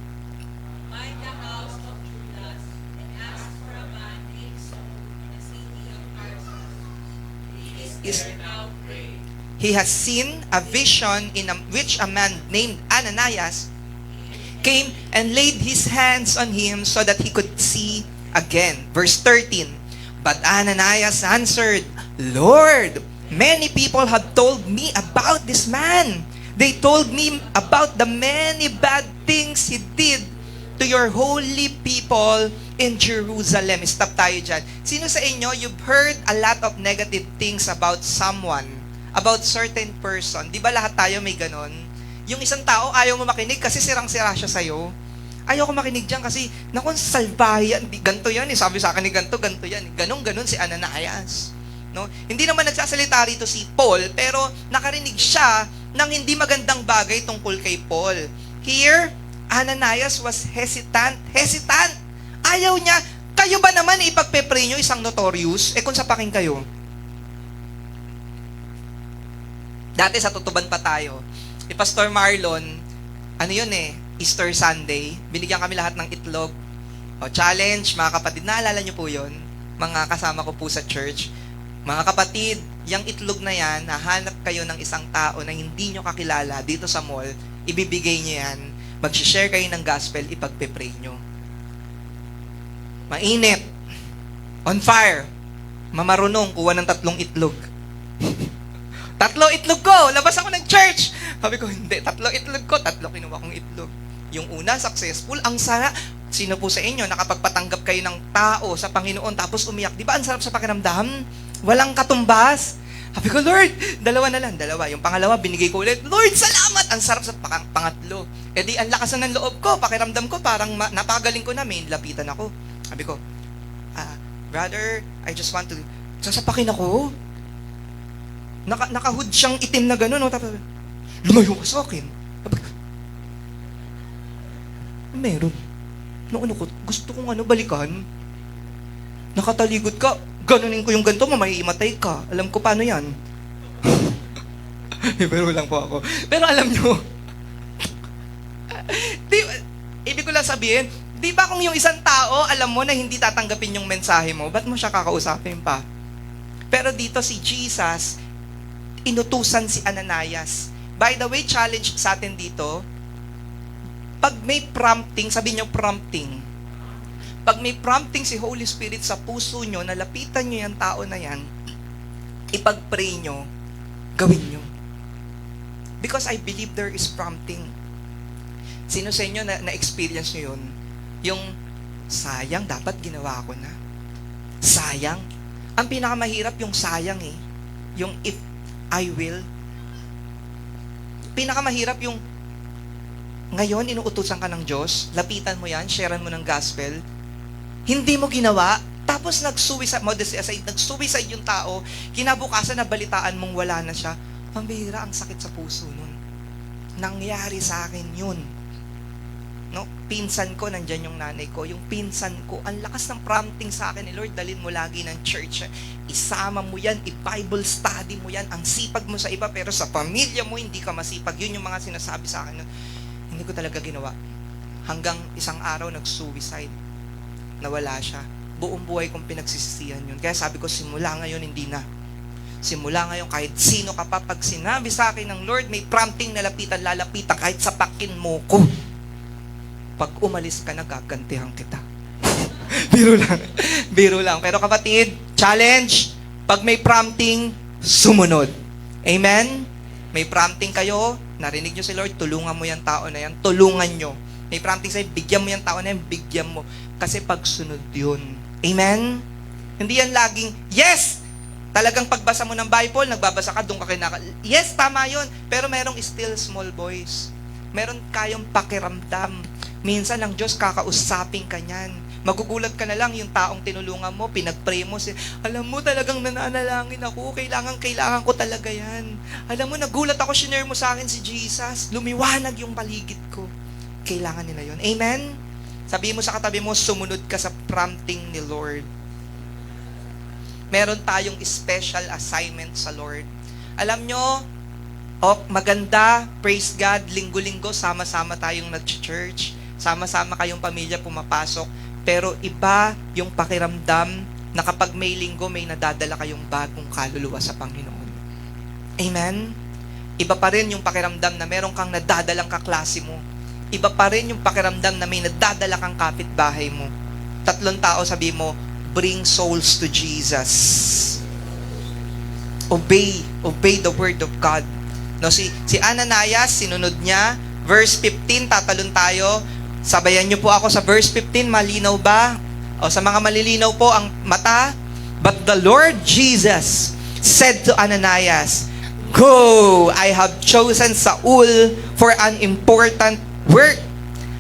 Find the house of Judas and ask for a man named Saul in the city of Tarsus. He is there now praying. He has seen a vision in which a man named Ananias came and laid his hands on him so that he could see again. Verse 13. But Ananias answered, Lord, many people have told me about this man. They told me about the many bad things he did to your holy people in Jerusalem. Stop tayo dyan. Sino sa inyo, you've heard a lot of negative things about someone, about certain person. Di ba lahat tayo may ganon? Yung isang tao, ayaw mo makinig kasi sirang-sira siya sa'yo. Ayaw ko makinig dyan kasi, naku, salbahe yan. Ganto yan eh. Sabi sa akin ni ganto yan. Ganon si Ananias. No? Hindi naman nagsasalita rito si Paul, pero nakarinig siya ng hindi magandang bagay tungkol kay Paul. Here, Ananias was hesitant. Ayaw niya. Kayo ba naman ipagpe-pray nyo isang notorious? Kung sa paking kayo. Dati sa tutuban pa tayo. Si Pastor Marlon, Easter Sunday, binigyan kami lahat ng itlog. O, challenge, mga kapatid, naalala niyo po yun? Mga kasama ko po sa church. Mga kapatid, yung itlog na yan, hahanap kayo ng isang tao na hindi nyo kakilala dito sa mall, ibibigay nyo yan, mag-share kayo ng gospel, ipagpe-pray nyo. Mainit. On fire. Mamarunong, kuha ng 3 itlog. 3 itlog ko! Labas ako ng church! Sabi ko, hindi. 3 itlog ko. 3 kinuha kong itlog. Yung una, successful. Ang sarap. Sino po sa inyo, nakapagpatanggap kayo ng tao sa Panginoon tapos umiyak. Di ba ang sarap sa pakiramdam? Walang katumbas. Sabi ko, Lord, 2 na lang. 2. Yung pangalawa, binigay ko ulit. Lord, salamat! Ang sarap sa pangatlo. E di, ang lakas na ng loob ko. Pakiramdam ko, parang napagaling ko na. May lapitan ako. Sabi ko, brother, I just want to... Sasapakin ako. Naka-hood siyang itim na gano'n. No? Tapos, lumayo ka sa akin. Meron. Ko, gusto kong balikan. Nakataligod ka. Ganunin ko yung ganito, mamahimatay ka. Alam ko paano yan. Pero lang po ako. Pero alam nyo, ibig ko lang sabihin, di ba kung yung isang tao, alam mo na hindi tatanggapin yung mensahe mo, ba't mo siya kakausapin pa? Pero dito si Jesus, inutusan si Ananias. By the way, challenge sa atin dito, pag may prompting, sabi niyo prompting, pag may prompting si Holy Spirit sa puso nyo, nalapitan nyo yung tao na yan, ipag-pray nyo, gawin nyo. Because I believe there is prompting. Sino sa inyo na-experience nyo yun? Yung, sayang, dapat ginawa ko na. Sayang. Ang pinakamahirap yung sayang eh. Yung if I will. Pinakamahirap yung ngayon, inuutusan ka ng Diyos, lapitan mo yan, sharean mo ng gospel, hindi mo ginawa, tapos nag-suicide, modesty aside, nag-suicide yung tao, kinabukasan na balitaan mong wala na siya, pambihira, ang sakit sa puso nun. Nangyari sa akin yun. No? Pinsan ko, nandyan yung nanay ko, yung pinsan ko, ang lakas ng prompting sa akin ni Lord, dalhin mo lagi ng church. Isama mo yan, i-Bible study mo yan, ang sipag mo sa iba, pero sa pamilya mo, hindi ka masipag. Yun yung mga sinasabi sa akin. Hindi ko talaga ginawa. Hanggang isang araw, nag-suicide. Nawala siya. Buong buhay kong pinagsisisihan yun. Kaya sabi ko, simula ngayon, hindi na. Simula ngayon, kahit sino ka pa, pag sinabi sa akin ng Lord, may prompting na lapitan, lalapitan, kahit sapakin mo ko. Pag umalis ka na, gagantihan kita. Biro lang. Pero kapatid, challenge, pag may prompting, sumunod. Amen? May prompting kayo, narinig nyo si Lord, tulungan mo yung tao na yan, tulungan nyo. May prompting sa'yo, bigyan mo yung tao na yan, bigyan mo. Kasi pagsunod yun. Amen? Hindi yan laging, yes! Talagang pagbasa mo ng Bible, nagbabasa ka, doon ka yes, tama yun. Pero merong still small voice. Meron kayong pakiramdam. Minsan ang Diyos kakausapin ka niyan. Magugulat ka na lang yung taong tinulungan mo, pinag-pray mo, alam mo talagang nananalangin ako, kailangan ko talaga yan. Alam mo, nagulat ako, shinare mo sa akin si Jesus, lumiwanag yung paligid ko. Kailangan nila yun. Amen? Sabihin mo sa katabi mo, sumunod ka sa prompting ni Lord. Meron tayong special assignment sa Lord. Alam nyo, maganda, praise God, linggo-linggo, sama-sama tayong nag-church, sama-sama kayong pamilya pumapasok, pero iba yung pakiramdam na kapag may linggo, may nadadala kayong bagong kaluluwa sa Panginoon. Amen? Iba pa rin yung pakiramdam na meron kang nadadalang kaklase mo. Iba pa rin yung pakiramdam na may nadadala kang kapitbahay mo. 3 tao, sabi mo, bring souls to Jesus. Obey the word of God. No, si Ananias, sinunod niya. Verse 15, tatalon tayo. Sabayan niyo po ako sa verse 15, malinaw ba? O sa mga malilinaw po ang mata. But the Lord Jesus said to Ananias, "Go, I have chosen Saul for an important work.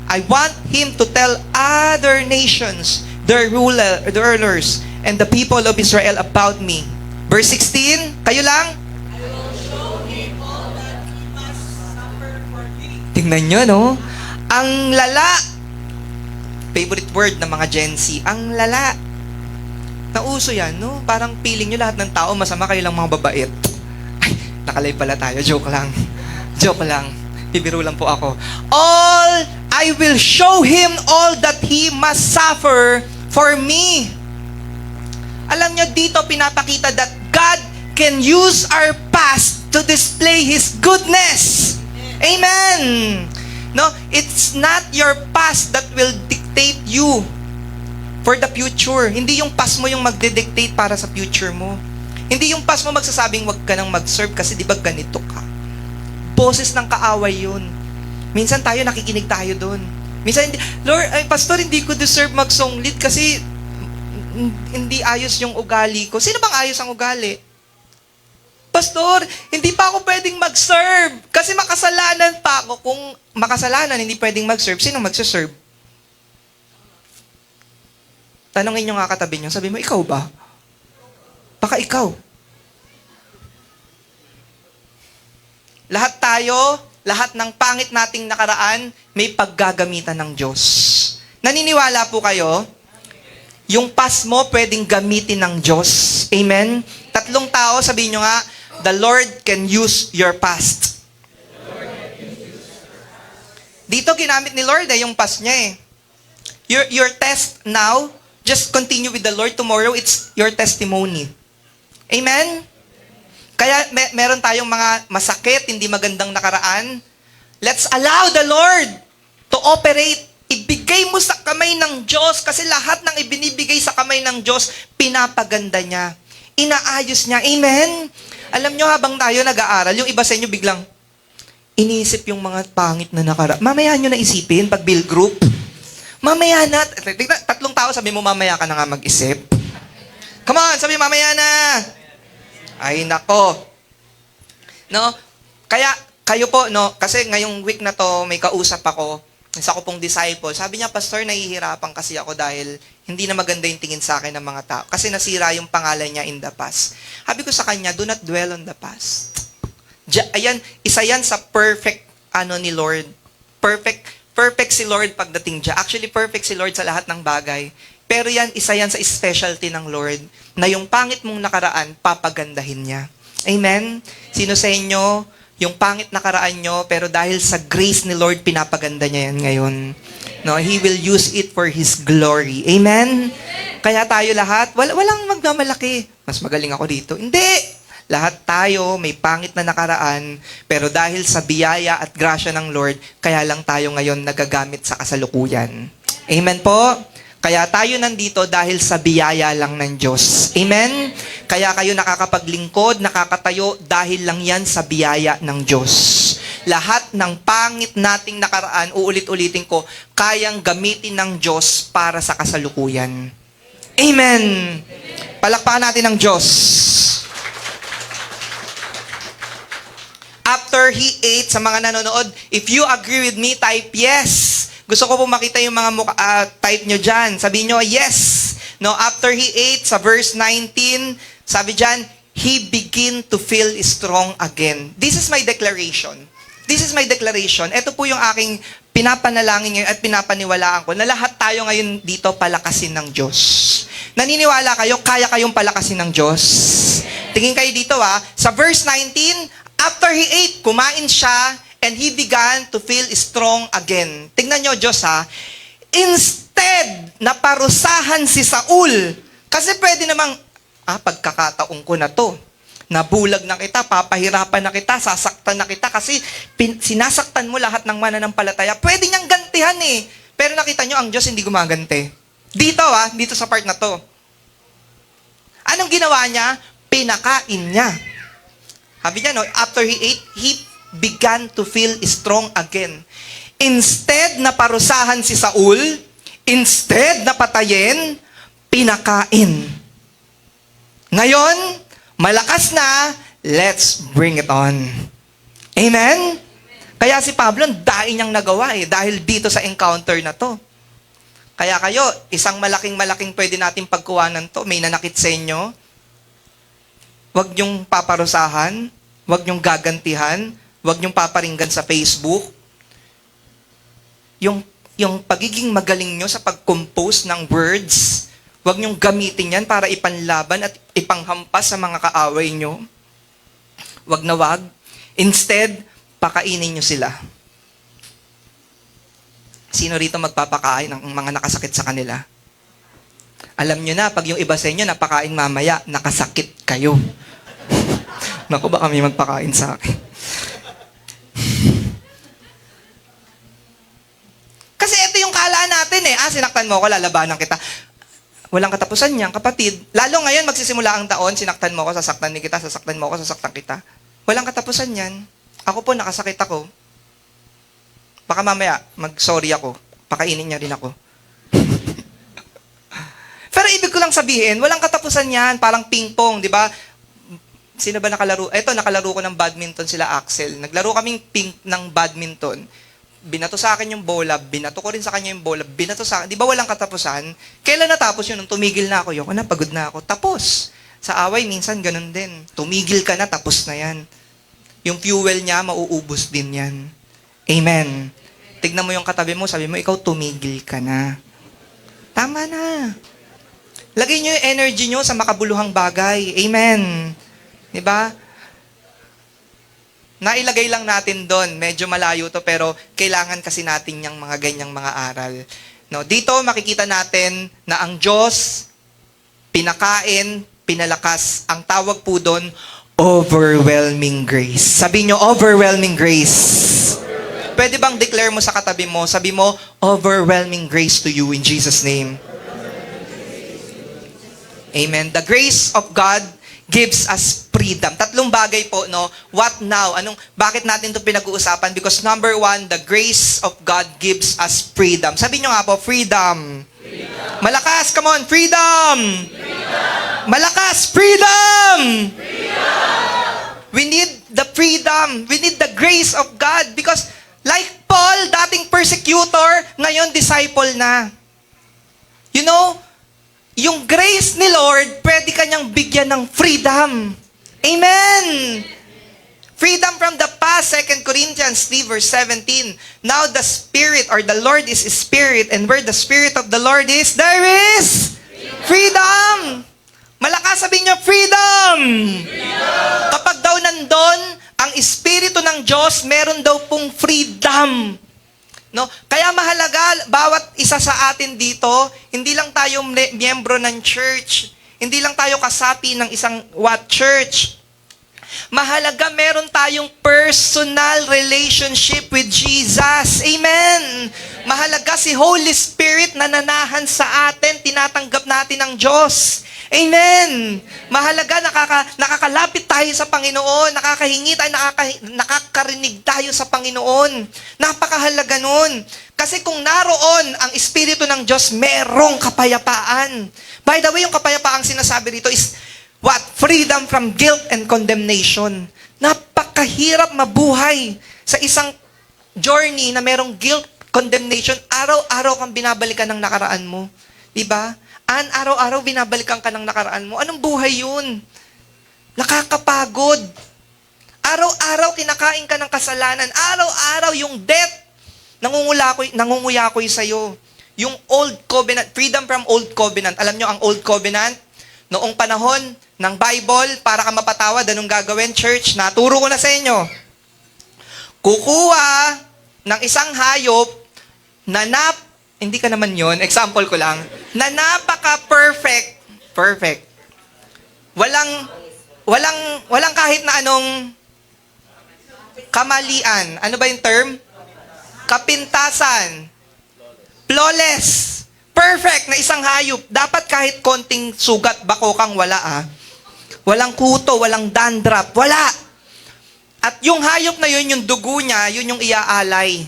I want him to tell other nations, the rulers, and the people of Israel about me." Verse 16, kayo lang? I will show him all that he must suffer for me. Tingnan nyo, no? Ang lala. Favorite word ng mga Gen Z, ang lala. Nauso yan, no? Parang feeling nyo lahat ng tao, masama kayo lang mga babait. Ay, nakalay pala tayo. Joke lang. Joke lang. Bibiro lang po ako. I will show him all that he must suffer for me. Alam nyo, dito pinapakita that God can use our past to display His goodness. Amen. No, it's not your past that will dictate you for the future. Hindi yung past mo yung magde-dictate para sa future mo. Hindi yung past mo magsasabing wag ka nang mag-serve kasi di ba ganito ka. Boses ng kaaway yun. Minsan tayo nakikinig tayo doon. Minsan, Lord, pastor, hindi ko deserve mag-song lead kasi hindi ayos yung ugali ko. Sino bang ayos ang ugali? Pastor, hindi pa ako pwedeng mag-serve kasi makasalanan pa ako. Kung makasalanan, hindi pwedeng mag-serve, sino mag-serve? Tanongin nyo nga katabi nyo, sabi mo, ikaw ba? Baka ikaw. Lahat tayo, lahat ng pangit nating nakaraan, may paggagamitan ng Diyos. Naniniwala po kayo? Yung past mo, pwedeng gamitin ng Diyos. Amen? 3 tao, sabihin nyo nga, the Lord can use your past. Dito ginamit ni Lord yung past niya eh. Your test now, just continue with the Lord. Tomorrow, it's your testimony. Amen? Kaya meron tayong mga masakit, hindi magandang nakaraan. Let's allow the Lord to operate. Ibigay mo sa kamay ng Diyos kasi lahat ng ibinibigay sa kamay ng Diyos, pinapaganda niya. Inaayos niya. Amen? Alam nyo, habang tayo nag-aaral, yung iba sa inyo biglang iniisip yung mga pangit na nakaraan. Mamaya nyo na isipin pag build group. Mamaya na. 3 tao, sabi mo, mamaya ka na nga mag-isip. Come on, sabi mamaya na. Ay, nako. No? Kaya, kayo po, no, kasi ngayong week na to, may kausap ako, isa ko pong disciple. Sabi niya, Pastor, nahihirapan kasi ako dahil hindi na maganda yung tingin sa akin ng mga tao. Kasi nasira yung pangalan niya in the past. Sabi ko sa kanya, do not dwell on the past. Ayan, isa yan sa perfect, ni Lord. Perfect si Lord pagdating dyan. Actually, perfect si Lord sa lahat ng bagay. Pero isa yan sa specialty ng Lord, na yung pangit mong nakaraan, papagandahin niya. Amen? Sino sa inyo, yung pangit nakaraan nyo, pero dahil sa grace ni Lord, pinapaganda niya yan ngayon. No, He will use it for His glory. Amen? Kaya tayo lahat, walang magmamalaki. Mas magaling ako dito. Hindi! Lahat tayo may pangit na nakaraan, pero dahil sa biyaya at grasya ng Lord, kaya lang tayo ngayon nagagamit sa kasalukuyan. Amen po? Kaya tayo nandito dahil sa biyaya lang ng Diyos. Amen? Kaya kayo nakakapaglingkod, nakakatayo dahil lang yan sa biyaya ng Diyos. Lahat ng pangit nating nakaraan, uulit-ulitin ko, kayang gamitin ng Diyos para sa kasalukuyan. Amen! Palakpakan natin ang Diyos. After He ate, sa mga nanonood, if you agree with me, type yes. Gusto ko po makita yung mga type nyo dyan. Sabihin nyo, yes. No, after He ate, sa verse 19, sabi dyan, He begin to feel strong again. This is my declaration. This is my declaration. Ito po yung aking pinapanalangin ngayon at pinapaniwalaan ko na lahat tayo ngayon dito palakasin ng Diyos. Naniniwala kayo, kaya kayong palakasin ng Diyos? Tingin kayo dito sa verse 19, after He ate, kumain siya, and he began to feel strong again. Tingnan nyo, Diyos instead na parusahan si Saul, kasi pwede namang, pagkakataon ko na to, nabulag na kita, papahirapan na kita, sasaktan na kita, kasi sinasaktan mo lahat ng mananampalataya. Pwede niyang gantihan Pero nakita nyo, ang Diyos hindi gumaganti. Dito dito sa part na to. Anong ginawa niya? Pinakain niya. Sabi niya, after he ate, he began to feel strong again. Instead na parusahan si Saul, instead na patayin, pinakain. Ngayon, malakas na, let's bring it on. Amen? Kaya si Pablo, dahil niyang nagawa dahil dito sa encounter na to. Kaya kayo, isang malaking pwede natin pagkuhanan to, may nanakit sa inyo, huwag niyong paparusahan, huwag niyong gagantihan, huwag niyong paparinggan sa Facebook. Yung pagiging magaling nyo sa pag-compose ng words, huwag niyong gamitin yan para ipanlaban at ipanghampas sa mga kaaway nyo. Huwag na huwag. Instead, pakainin nyo sila. Sino rito magpapakain ng mga nakasakit sa kanila? Alam nyo na, pag yung iba sa inyo napakain mamaya, nakasakit kayo. Naku, baka may magpakain sa akin. Kasi ito yung kalaan natin sinaktan mo ako, lalabanan kita. Walang katapusan niyan, kapatid. Lalo ngayon, magsisimula ang taon, sinaktan mo ako, sasaktan din kita, sasaktan mo ako, sasaktan kita. Walang katapusan niyan. Ako po, nakasakit ako. Baka mamaya, mag-sorry ako. Pakainin niya rin ako. Pero ibig ko lang sabihin, walang katapusan yan. Parang ping-pong, di ba? Sino ba nakalaro? Eto, nakalaro ko ng badminton sila Axel. Naglaro kaming ping ng badminton. Binato sa akin yung bola, binato ko rin sa kanya yung bola, binato sa akin. Di ba walang katapusan? Kailan natapos yun? Nung tumigil na ako, pagod na ako. Tapos. Sa away, minsan ganun din. Tumigil ka na, tapos na yan. Yung fuel niya, mauubos din yan. Amen. Tignan mo yung katabi mo, sabi mo, ikaw tumigil ka na. Tama na. Lagay nyo yung energy nyo sa makabuluhang bagay. Amen. Diba? Nailagay lang natin doon. Medyo malayo to, pero kailangan kasi natin yung mga ganyang mga aral. No, dito makikita natin na ang Diyos, pinakain, pinalakas. Ang tawag po doon, overwhelming grace. Sabi nyo, overwhelming grace. Pwede bang declare mo sa katabi mo, sabi mo, overwhelming grace to you in Jesus' name. Amen. The grace of God gives us freedom. Tatlong bagay po, no? What now? Bakit natin ito pinag-uusapan? Because number one, the grace of God gives us freedom. Sabi nyo nga po, freedom. Malakas, come on, freedom. Malakas, freedom. We need the freedom. We need the grace of God. Because like Paul, dating persecutor, ngayon disciple na. You know, yung grace ni Lord, pwede kanyang bigyan ng freedom. Amen! Freedom from the past, 2 Corinthians 3 verse 17. Now the Spirit or the Lord is Spirit, and where the Spirit of the Lord is, there is freedom! Malakas sabihin niyo, freedom! Kapag daw nandun, ang Espiritu ng Diyos, meron daw pong freedom. No? Kaya mahalaga, bawat isa sa atin dito, hindi lang tayo miyembro ng church, hindi lang tayo kasapi ng isang church. Mahalaga, meron tayong personal relationship with Jesus. Amen! Mahalaga si Holy Spirit na nanahan sa atin, tinatanggap natin ng Diyos. Amen! Mahalaga, nakakalapit tayo sa Panginoon, nakakahingi tayo, nakakarinig tayo sa Panginoon. Napakahalaga nun. Kasi kung naroon ang Espiritu ng Diyos, merong kapayapaan. By the way, yung kapayapaang sinasabi rito is, what? Freedom from guilt and condemnation. Napakahirap mabuhay sa isang journey na merong guilt, condemnation. Araw-araw kang binabalikan ng nakaraan mo. Diba? Araw-araw binabalikan ka ng nakaraan mo. Anong buhay yun? Nakakapagod. Araw-araw kinakain ka ng kasalanan. Araw-araw yung death nangunguyakoy sa'yo. Yung old covenant, freedom from old covenant. Alam nyo ang old covenant? Noong panahon ng Bible, para ka mapatawad, anong gagawin, church? Naturo ko na sa inyo. Kukuha ng isang hayop na hindi ka naman yon, example ko lang, na napaka-perfect. Perfect. Walang kahit na anong kamalian. Ano ba yung term? Kapintasan. Flawless. Perfect na isang hayop. Dapat kahit konting sugat, bakokang wala Walang kuto, walang dandruff, wala. At yung hayop na yun, yung dugo niya, yun yung iaalay.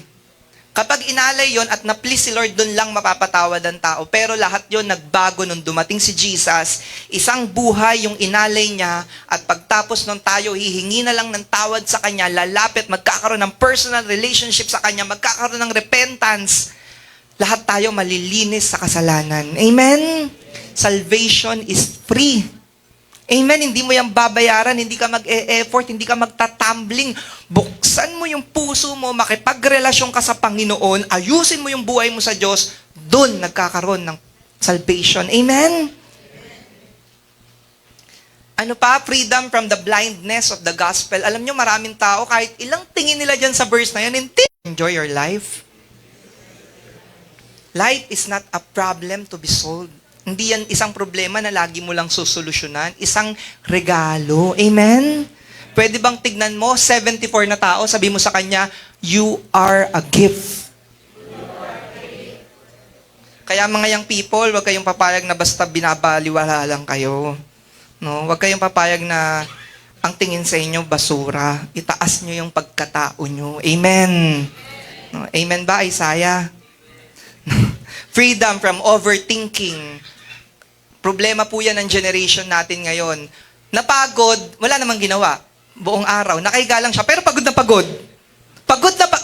Kapag inalay yon at na-please si Lord, doon lang mapapatawad ang tao. Pero lahat yon nagbago nung dumating si Jesus. Isang buhay yung inalay niya at pagtapos nung tayo, hihingi na lang ng tawad sa Kanya, lalapit, magkakaroon ng personal relationship sa Kanya, magkakaroon ng repentance. Lahat tayo malilinis sa kasalanan. Amen? Salvation is free. Amen, hindi mo yan babayaran, hindi ka mag-e-effort, hindi ka magtatumbling. Buksan mo yung puso mo, makipagrelasyon ka sa Panginoon, ayusin mo yung buhay mo sa Diyos, doon nagkakaroon ng salvation. Amen? Ano pa? Freedom from the blindness of the gospel. Alam nyo, maraming tao, kahit ilang tingin nila dyan sa verse na yun, hindi. Enjoy your life. Life is not a problem to be solved. Hindi yan isang problema na lagi mo lang susolusyonan. Isang regalo. Amen? Pwede bang tignan mo, 74 na tao, sabi mo sa kanya, you are a gift. Kaya mga young people, huwag kayong papayag na basta binabaliwala lang kayo. No? Huwag kayong papayag na ang tingin sa inyo, basura. Itaas nyo yung pagkatao nyo. Amen? No? Amen ba, Isaiah? Freedom from overthinking. Problema po yan ng generation natin ngayon. Napagod, wala namang ginawa. Buong araw, nakahiga lang siya, pero pagod na pagod.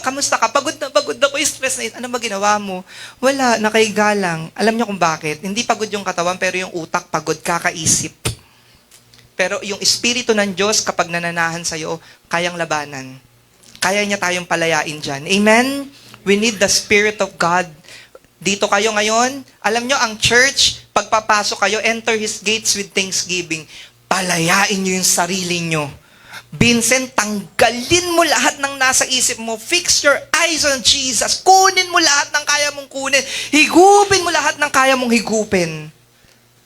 Kamusta ka? Pagod na ako, stress na. Ano ba ginawa mo? Wala, nakahiga lang. Alam niyo kung bakit? Hindi pagod yung katawan, pero yung utak pagod, kakaisip. Pero yung Espiritu ng Diyos, kapag nananahan sa'yo, kayang labanan. Kaya niya tayong palayain dyan. Amen? We need the Spirit of God. Dito kayo ngayon, alam nyo, ang church, pagpapasok kayo, enter His gates with thanksgiving. Palayain nyo yung sarili nyo. Vincent, tanggalin mo lahat ng nasa isip mo. Fix your eyes on Jesus. Kunin mo lahat ng kaya mong kunin. Higupin mo lahat ng kaya mong higupin.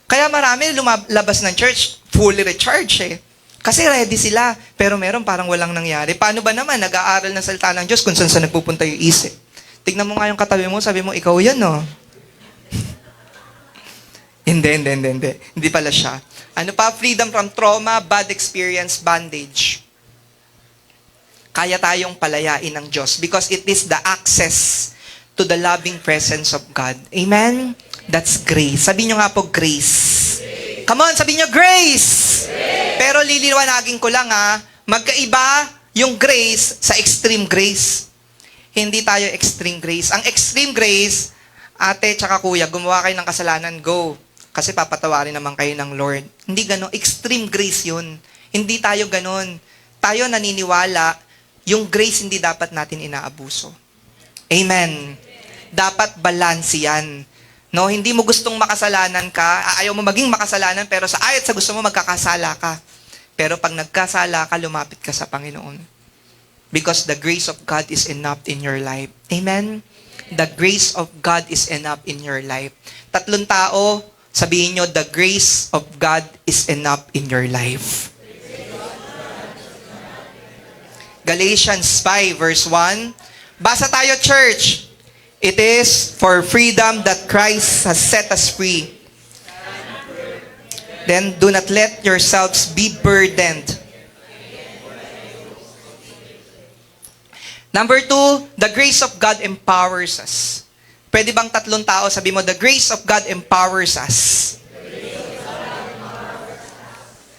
Kaya marami lumabas ng church, fully recharged eh. Kasi ready sila, pero meron parang walang nangyari. Paano ba naman, nag-aaral ng salita ng Diyos kung saan nagpupunta yung isip? Tignan mo nga yung katabi mo, sabi mo, ikaw yan, no? Hindi. Hindi pala siya. Ano pa? Freedom from trauma, bad experience, bondage. Kaya tayong palayain ng Diyos because it is the access to the loving presence of God. Amen? That's grace. Sabi nyo nga po, grace. Come on, sabi nyo, grace! Pero liliwanagin ko lang magkaiba yung grace sa extreme grace. Hindi tayo extreme grace. Ang extreme grace, ate tsaka kuya, gumawa kayo ng kasalanan, go. Kasi papatawarin naman kayo ng Lord. Hindi ganon. Extreme grace yun. Hindi tayo ganon. Tayo naniniwala, yung grace hindi dapat natin inaabuso. Amen. Dapat balance yan. No, hindi mo gustong makasalanan ka, ayaw mo maging makasalanan, pero sa ayat sa gusto mo magkakasala ka. Pero pag nagkasala ka, lumapit ka sa Panginoon. Because the grace of God is enough in your life. Amen? The grace of God is enough in your life. Tatlong tao, sabihin nyo, the grace of God is enough in your life. Galatians 5 verse 1. Basa tayo, church. It is for freedom that Christ has set us free. Then do not let yourselves be burdened. Number 2, the grace of God empowers us. Pwede bang 3 tao sabi mo, the grace of God empowers us.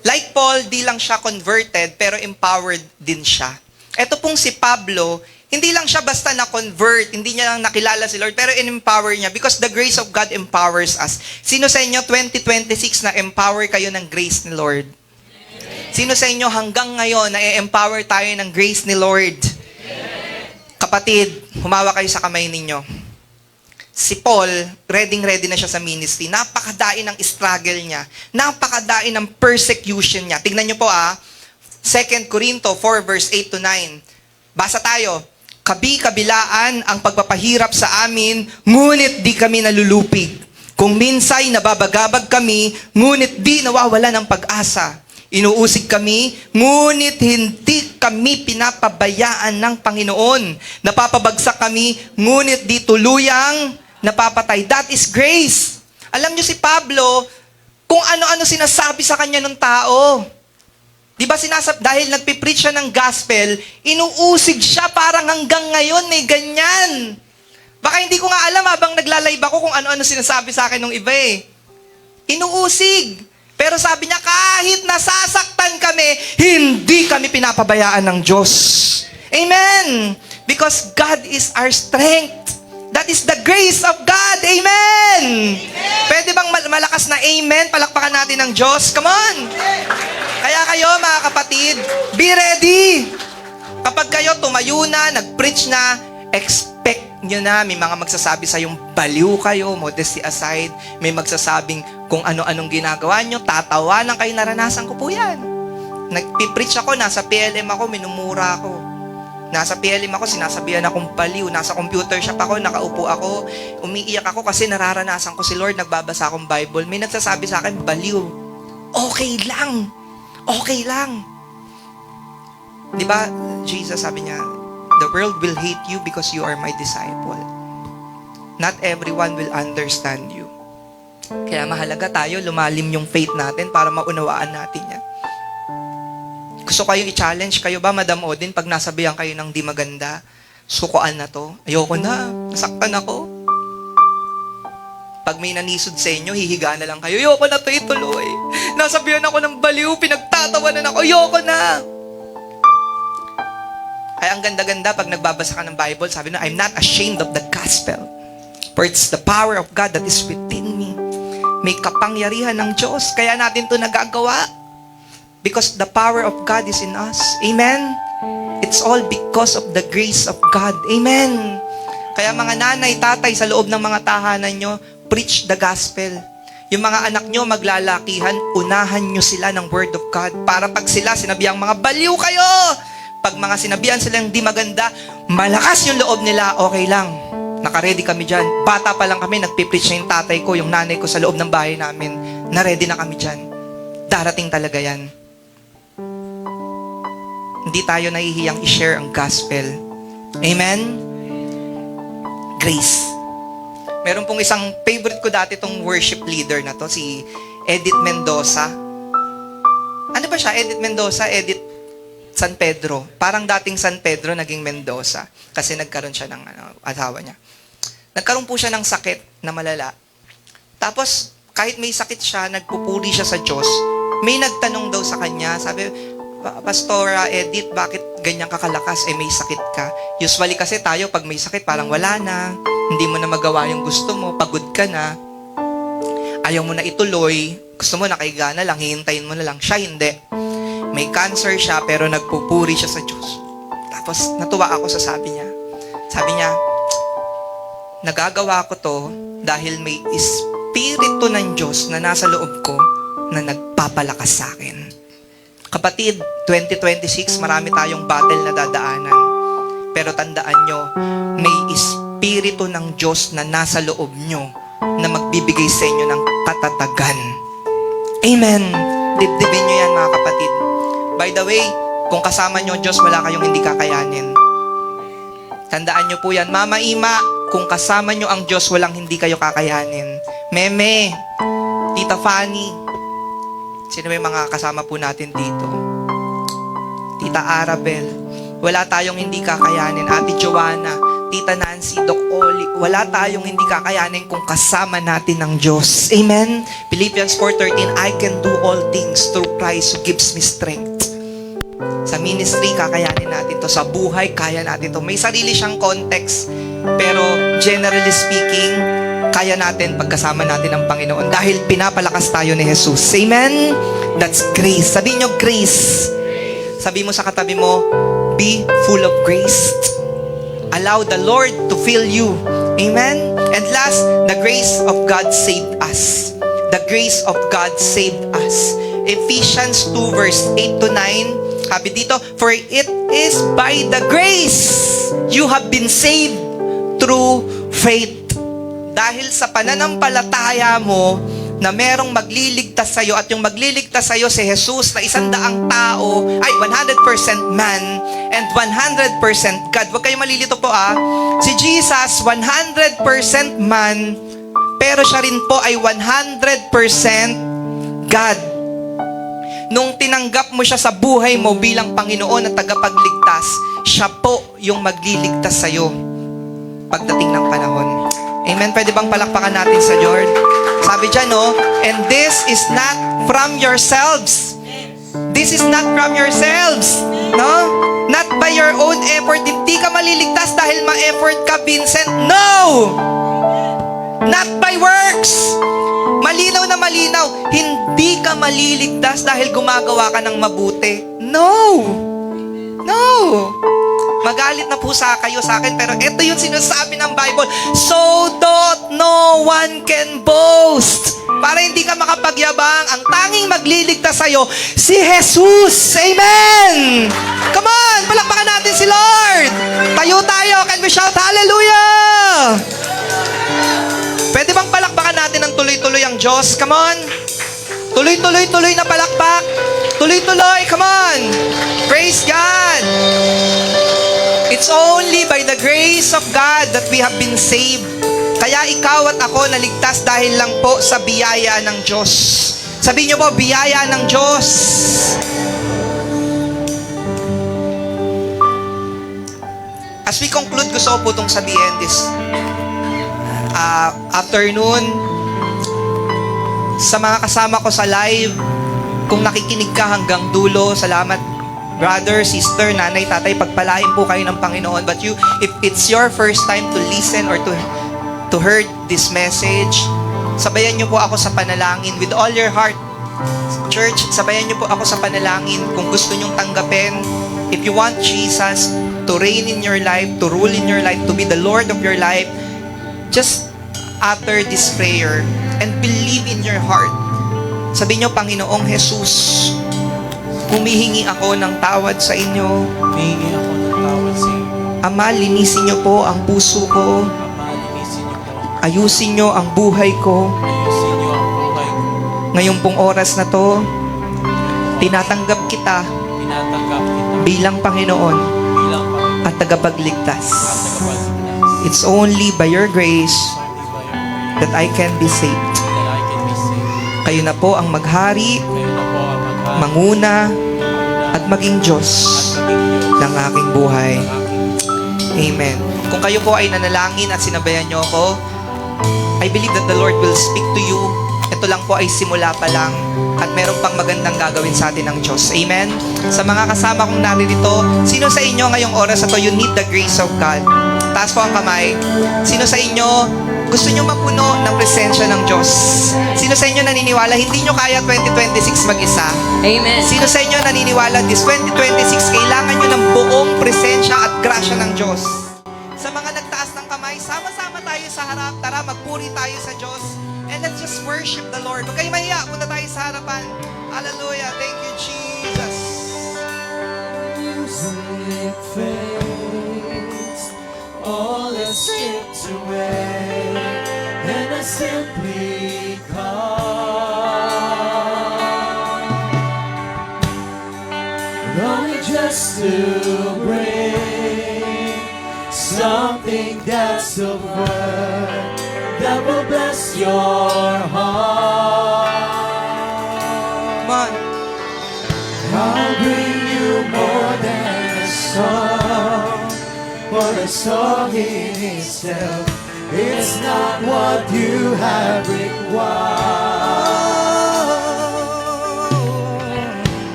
Like Paul, di lang siya converted, pero empowered din siya. Ito pong si Pablo, hindi lang siya basta na-convert, hindi niya lang nakilala si Lord, pero in-empower niya because the grace of God empowers us. Sino sa inyo 2026 na empower kayo ng grace ni Lord? Sino sa inyo hanggang ngayon na empower tayo ng grace ni Lord? Kapatid, humawa kayo sa kamay ninyo. Si Paul, ready na siya sa ministry. Napakadain ng struggle niya. Napakadain ng persecution niya. Tignan niyo po 2 Corinto 4 verse 8 to 9. Basa tayo. Kabi-kabilaan ang pagpapahirap sa amin, ngunit di kami nalulupig. Kung minsay nababagabag kami, ngunit di nawawala ng pag-asa. Inuusig kami, ngunit hindi kami pinapabayaan ng Panginoon. Napapabagsak kami, ngunit di tuluyang napapatay. That is grace. Alam niyo si Pablo, kung ano-ano sinasabi sa kanya ng tao. Di ba dahil nagpipreach siya ng gospel, inuusig siya parang hanggang ngayon may ganyan. Baka hindi ko nga alam habang nagla-live ako kung ano-ano sinasabi sa akin ng iba eh. Inuusig. Pero sabi niya, kahit nasasaktan kami, hindi kami pinapabayaan ng Diyos. Amen! Because God is our strength. That is the grace of God. Amen! Pwede bang malakas na amen? Palakpakan natin ng Diyos. Come on! Kaya kayo, mga kapatid, be ready! Kapag kayo tumayo na, nag-preach na, expect nyo na, may mga magsasabi sa yung baliw kayo, modesty aside, may magsasabing kung ano-anong ginagawa nyo, tatawanan kayo, naranasan ko po yan. Nagpipreach ako, nasa PLM ako, minumura ako. Nasa PLM ako, sinasabihan akong baliw. Nasa computer shop ako, nakaupo ako, umiiyak ako kasi nararanasan ko si Lord, nagbabasa akong Bible. May nagsasabi sa akin, baliw. Okay lang. Okay lang. Di ba, Jesus sabi niya, the world will hate you because you are my disciple. Not everyone will understand you. Kaya mahalaga tayo, lumalim yung faith natin para maunawaan natin yan. Gusto kayong i-challenge kayo ba, Madam Odin, pag nasabihan kayo ng di maganda, sukuan na to. Ayoko na, nasaktan ako. Pag may nanisod sa inyo, hihiga na lang kayo. Ayoko na to ituloy. Nasabihan ako ng baliw, pinagtatawanan ako. Ayoko na. Ay, ang ganda-ganda pag nagbabasa ka ng Bible, sabi na, I'm not ashamed of the gospel. For it's the power of God that is within me. May kapangyarihan ng Diyos. Kaya natin to nagagawa. Because the power of God is in us. Amen? It's all because of the grace of God. Amen? Kaya mga nanay, tatay, sa loob ng mga tahanan nyo, preach the gospel. Yung mga anak nyo maglalakihan, unahan nyo sila ng word of God. Para pag sila sinabihang mga baliw kayo, pag mga sinabihan silang di maganda, malakas yung loob nila, okay lang. Naka-ready kami dyan. Bata pa lang kami, nagpipreach na yung tatay ko, yung nanay ko sa loob ng bahay namin. Na-ready na kami dyan. Darating talaga yan. Hindi tayo nahihiyang i-share ang gospel. Amen? Grace. Meron pong isang favorite ko dati itong worship leader na to, si Edith Mendoza. Ano ba siya? Edith Mendoza, Edith San Pedro. Parang dating San Pedro, naging Mendoza. Kasi nagkaroon siya ng asawa niya. Nagkaroon po siya ng sakit na malala. Tapos, kahit may sakit siya, nagpupuri siya sa Diyos. May nagtanong daw sa kanya, sabi, Pastora Edith, bakit ganyan kakalakas? May sakit ka. Usually kasi tayo, pag may sakit, parang wala na. Hindi mo na magawa yung gusto mo, pagod ka na. Ayaw mo na ituloy. Gusto mo nakahiga na lang, hihintayin mo na lang. Siya hindi. May cancer siya, pero nagpupuri siya sa Diyos. Tapos, natuwa ako sa sabi niya. Sabi niya, nagagawa ko to dahil may espiritu ng Diyos na nasa loob ko na nagpapalakas sa akin. Kapatid, 2026, marami tayong battle na dadaanan. Pero tandaan nyo, may espiritu ng Diyos na nasa loob nyo na magbibigay sa inyo ng katatagan. Amen. Dibdibin nyo yan, mga kapatid. By the way, kung kasama nyo ang Diyos, wala kayong hindi kakayanin. Tandaan nyo po yan. Mama Ima, kung kasama nyo ang Diyos, walang hindi kayo kakayanin. Meme, Tita Fanny, Sino may mga kasama po natin dito? Tita Arabel, wala tayong hindi kakayanin. Ate Joanna, Tita Nancy, Doc Oli, wala tayong hindi kakayanin kung kasama natin ng Diyos. Amen? Philippians 4:13, I can do all things through Christ who gives me strength. Sa ministry, kakayanin natin to. Sa buhay, kaya natin to. May sarili siyang context. Pero generally speaking, kaya natin pagkasama natin ang Panginoon dahil pinapalakas tayo ni Jesus. Amen? That's grace. Sabi nyo, grace. Sabi mo sa katabi mo, be full of grace. Allow the Lord to fill you. Amen? And last, the grace of God saved us. The grace of God saved us. Ephesians 2 verse 8 to 9, sabi dito, for it is by the grace you have been saved through faith. Dahil sa pananampalataya mo na merong magliligtas sa'yo at yung magliligtas sa'yo si Jesus na 100 tao, ay 100% man and 100% God. Huwag kayo malilito po Si Jesus, 100% man, pero siya rin po ay 100% God. Nung tinanggap mo siya sa buhay mo bilang Panginoon at tagapagligtas, siya po yung magliligtas sa'yo pagdating ng panahon. Amen? Pwede bang palakpakan natin sa Lord? Sabi dyan, no? And this is not from yourselves. This is not from yourselves. No? Not by your own effort. Hindi ka maliligtas dahil ma-effort ka, Vincent. No! Not by works. Malinaw na malinaw. Hindi ka maliligtas dahil gumagawa ka ng mabuti. No! No! Magalit na po kayo sa akin, pero ito yung sinasabi ng Bible. So that no one can boast. Para hindi ka makapagyabang, ang tanging magliligtas sa'yo, si Jesus. Amen! Come on! Palakpakan natin si Lord! Tayo tayo! Can we shout hallelujah? Pwede bang palakpakan natin ng tuloy-tuloy ang Diyos? Come on! Tuloy-tuloy na palakpak! Tuloy-tuloy! Come on! Praise God! It's only by the grace of God that we have been saved. Kaya ikaw at ako naligtas dahil lang po sa biyaya ng Diyos. Sabihin niyo po, biyaya ng Diyos. As we conclude, gusto ko po itong sabihin this afternoon. Sa mga kasama ko sa live, kung nakikinig ka hanggang dulo, salamat. Brother, sister, nanay, tatay, pagpalain po kayo ng Panginoon. But if it's your first time to listen or to heard this message, sabayan niyo po ako sa panalangin with all your heart. Church, sabayan niyo po ako sa panalangin kung gusto niyong tanggapin. If you want Jesus to reign in your life, to rule in your life, to be the Lord of your life, just utter this prayer and believe in your heart. Sabihin niyo, Panginoong Jesus, humihingi ako ng tawad sa inyo. Humingi ako ng tawad sa iyo. Ama, linisin niyo po ang puso ko. Ama, linisin niyo po. Ayusin niyo ang buhay ko. Ayusin niyo ang buhay ko. Ngayong pong oras na to, tinatanggap kita Tinatanggap kita bilang Panginoon bilang Panginoon at tagapagligtas. at tagapagligtas. It's only by your grace Only by your grace that I can be saved. that I can be saved. Kayo na po ang maghari, Kayo na po ang maghari, manguna, at maging Diyos at maging Diyos ng aking buhay. ng aking Amen. Kung kayo po ay nanalangin at sinabayan niyo ako, I believe that the Lord will speak to you. Ito lang po ay simula pa lang at meron pang magandang gagawin sa atin ng Diyos. Amen? Sa mga kasama kong naririto, sino sa inyo ngayong oras na to, you need the grace of God? Taas po ang kamay. Sino sa inyo gusto nyo mapuno ng presensya ng Diyos? Sino sa inyo naniniwala hindi nyo kaya 2026 mag-isa? Amen. Sino sa inyo naniniwala this 2026 kailangan nyo ng buong presensya at grasya ng Diyos? Sa mga nagtaas ng kamay, sama-sama tayo sa harap. Tara, magpuri tayo sa Diyos. And let's just worship the Lord. Huwag kayo mahiya. Punta tayo sa harapan. Hallelujah. Thank you, Jesus. Music fades, all is stripped away, and I simply come, only just to bring something that's of worth that will bless your heart. Come on. a song in itself. It's not what you have required.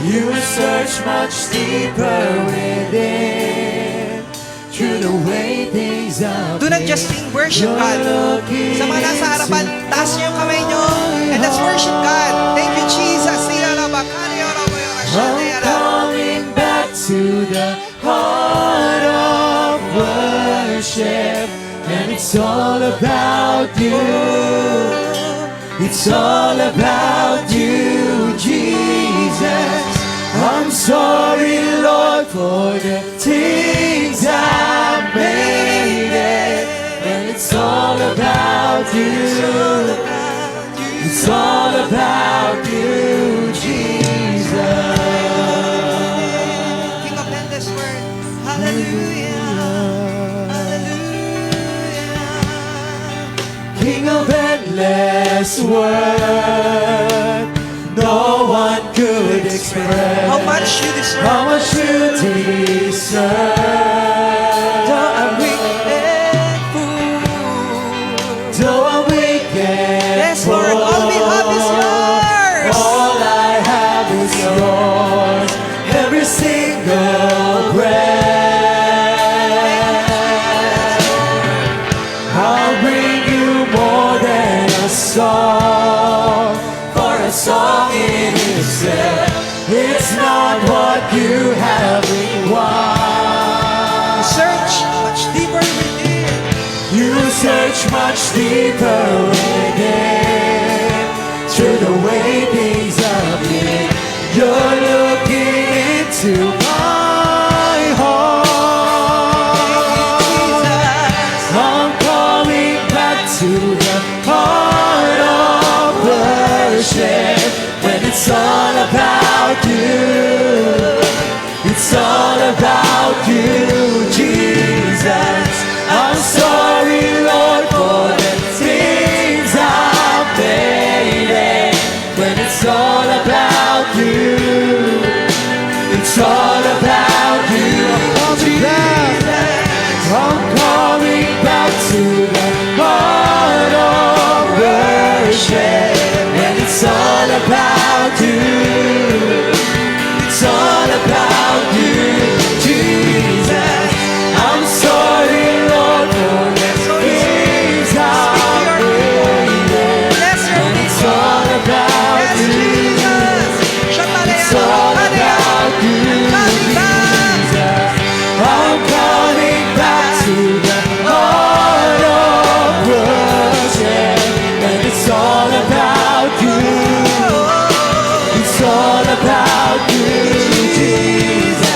You search much deeper within through the way things are. Do not just sing, worship God. Sa mga nasa harapan, taas niyo yung kamay niyo. And let's worship God. Thank you, Jesus. I'm coming back to the heart of worship, and it's all about you. It's all about you, Jesus. I'm sorry, Lord, for the things I've made it, and it's all about you. It's all about you, Jesus. King of endless word. Hallelujah. Hallelujah. King of endless word, no one could express How much you deserve. how much you deserve. Though I'm wicked fool. Though I'm wicked, Yes, Lord, all we have is yours. all I have is yours. Every single breath, I'll bring you more than a song, for a song in itself. It's not what you have required. Search much deeper within. You search much deeper within through the way things have been. You're looking into my heart. I'm coming back to the heart of worship, when it's all about you. It's all about you, Jesus. I'm sorry, Lord, for the things I've made, when it's all about you. It's all about you, Jesus. I'm coming back to the heart of worship, and it's all about you. It's all about you, Jesus. I'm sorry, Lord, for the things I've made, and it's all about Yes, you. Jesus. It's all about you, Jesus. I'm coming back to the heart of worship, and it's all about you. It's all about you, Jesus.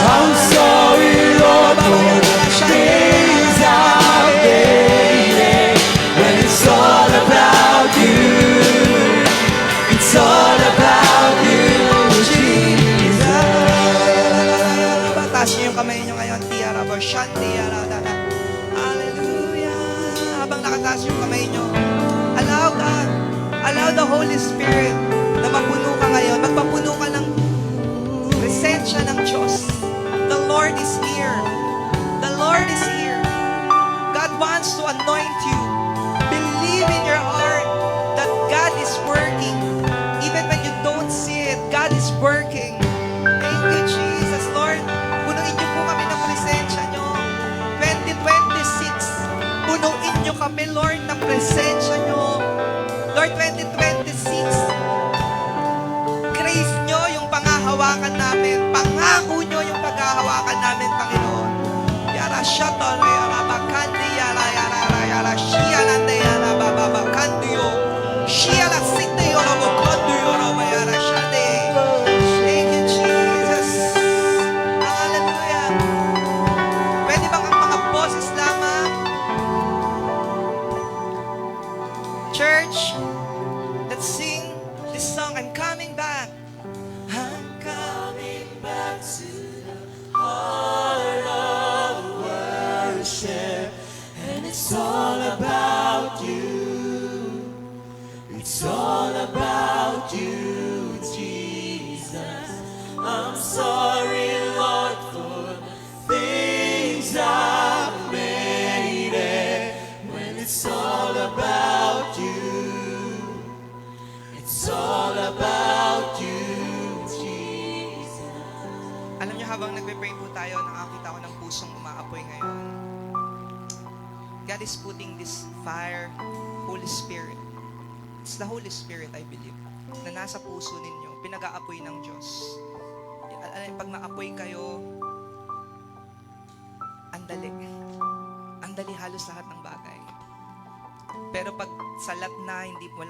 I'm sorry, Lord, for the things I've made, when it's all about you. It's all about you, Jesus. Taas niyo yung kamay niyo ngayon. Tiara ba? Shanti, aradada. Hallelujah. Habang nakataas yung kamay niyo, allow God, allow the Holy Spirit na mapuno ka ngayon. Magpapuno ka ng presensya ng Diyos. The Lord is here. The Lord is here. God wants to anoint you. Believe in your heart that God is working. Even when you don't see it, God is working. Thank you, Jesus. Lord, punuin niyo po kami ng presensya niyo. 2026, punuin niyo kami, Lord, ng presensya niyo. Lord, 2026, grace niyo yung panghahawakan namin. Pangako niyo yung paghahawakan namin, Panginoon. Yara shata yara bakandi yara yara yara shia nande yara baba bakandiyo. Shia la sinte yara bakandi yara yara shade. Thank you, Jesus. Hallelujah. Pwede bang ang mga boses lamang? Church, let's sing this song, I'm coming back. I'm coming back to the Heart of worship, and it's all about you. It's all about you, Jesus. I'm sorry, Lord, for the things I It's all about you, Jesus. Alam niyo, habang nagpe-pray po tayo, nakakita ko ng pusong umaapoy ngayon. God is putting this fire, Holy Spirit. It's the Holy Spirit, I believe, na nasa puso ninyo, pinag-aapoy ng Diyos. Pag naapoy kayo, andali. Andali halos lahat ng bagay. Pero pag salat na, hindi mo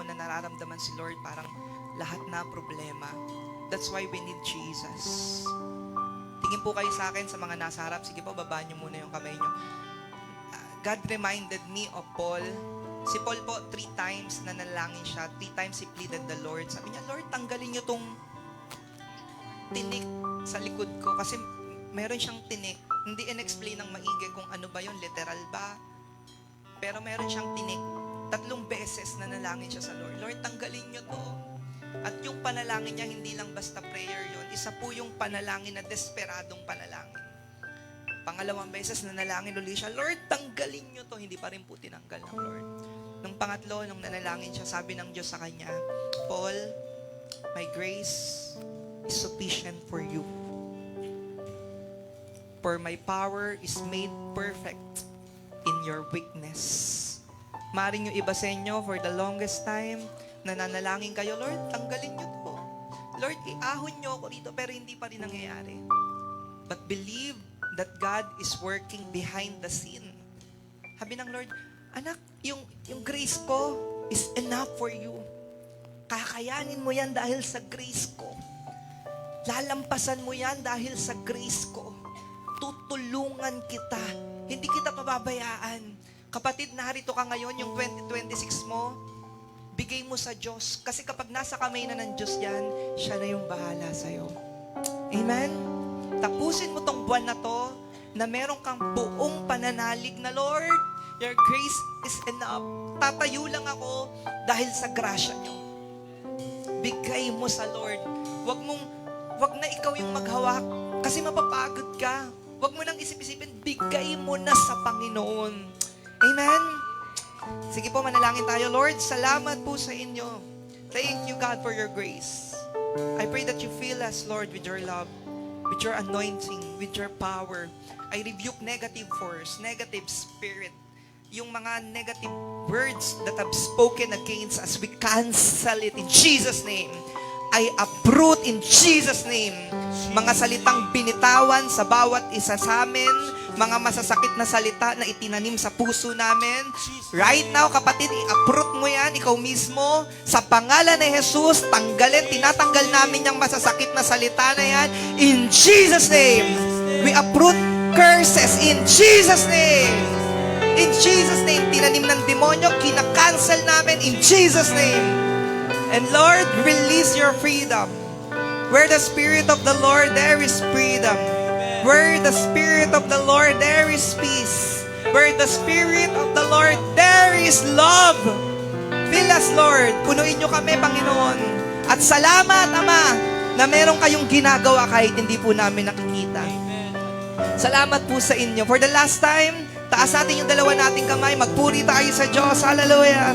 na nararamdaman si Lord, parang lahat na problema. That's why we need Jesus. Tingin po kayo sa akin, sa mga nasa harap. Sige po, babaan niyo muna yung kamay niyo. God reminded me of Paul. Si Paul po, 3 times na nanalangin siya. 3 times he pleaded the Lord. Sabi niya, Lord, tanggalin niyo tong tinik sa likod ko. Kasi meron siyang tinik. Hindi in-explain ng maigi kung ano ba yun, literal ba. Pero meron siyang tinik. 3 beses na nalangin siya sa Lord. Lord, tanggalin niyo to. At yung panalangin niya, hindi lang basta prayer yun. Isa po yung panalangin na desperadong panalangin. Pangalawang beses na nalangin ulit siya, Lord, tanggalin niyo to. Hindi pa rin po tinanggal ng Lord. Nung pangatlo, nung nanalangin siya, sabi ng Diyos sa kanya, Paul, my grace is sufficient for you. For my power is made perfect in your weakness. Maring yung iba sa inyo, for the longest time, nananalangin kayo, Lord, tanggalin niyo to. Lord, iahon niyo ako dito, pero hindi pa rin nangyayari. But believe that God is working behind the scene. Sabi ng Lord, anak, yung grace ko is enough for you. Kakayanin mo yan dahil sa grace ko. Lalampasan mo yan dahil sa grace ko. Tutulungan kita. Hindi kita pababayaan. Kapatid, narito ka ngayon, yung 2026 mo, bigay mo sa Diyos. Kasi kapag nasa kamay na ng Diyos yan, siya na yung bahala sa'yo. Amen? Tapusin mo tong buwan na to na meron kang buong pananalig na, Lord, your grace is enough. Tatayo lang ako dahil sa grasya niyo. Bigay mo sa Lord. Wag na ikaw yung maghawak kasi mapapagod ka. Wag mo nang isip-isipin, bigay mo na sa Panginoon. Amen? Sige po, manalangin tayo. Lord, salamat po sa inyo. Thank you, God, for your grace. I pray that you fill us, Lord, with your love, with your anointing, with your power. I rebuke negative force, negative spirit, yung mga negative words that have spoken against us, we cancel it in Jesus' name. I uproot in Jesus' name mga salitang binitawan sa bawat isa sa amin, mga masasakit na salita na itinanim sa puso namin. Right now, kapatid, i-uproot mo yan, ikaw mismo. Sa pangalan ni Jesus, tinatanggal namin yung masasakit na salita na yan. In Jesus' name, we uproot curses in Jesus' name. In Jesus' name, tinanim ng demonyo, kinakancel namin in Jesus' name. And Lord, release your freedom. Where the Spirit of the Lord, there is freedom. Where the Spirit of the Lord, there is peace. Where the Spirit of the Lord, there is love. Fill us, Lord. Punuin niyo kami, Panginoon. At salamat, Ama, na meron kayong ginagawa kahit hindi po namin nakikita. Salamat po sa inyo. For the last time, taas natin yung dalawa nating kamay. Magpuri tayo sa Diyos. Hallelujah.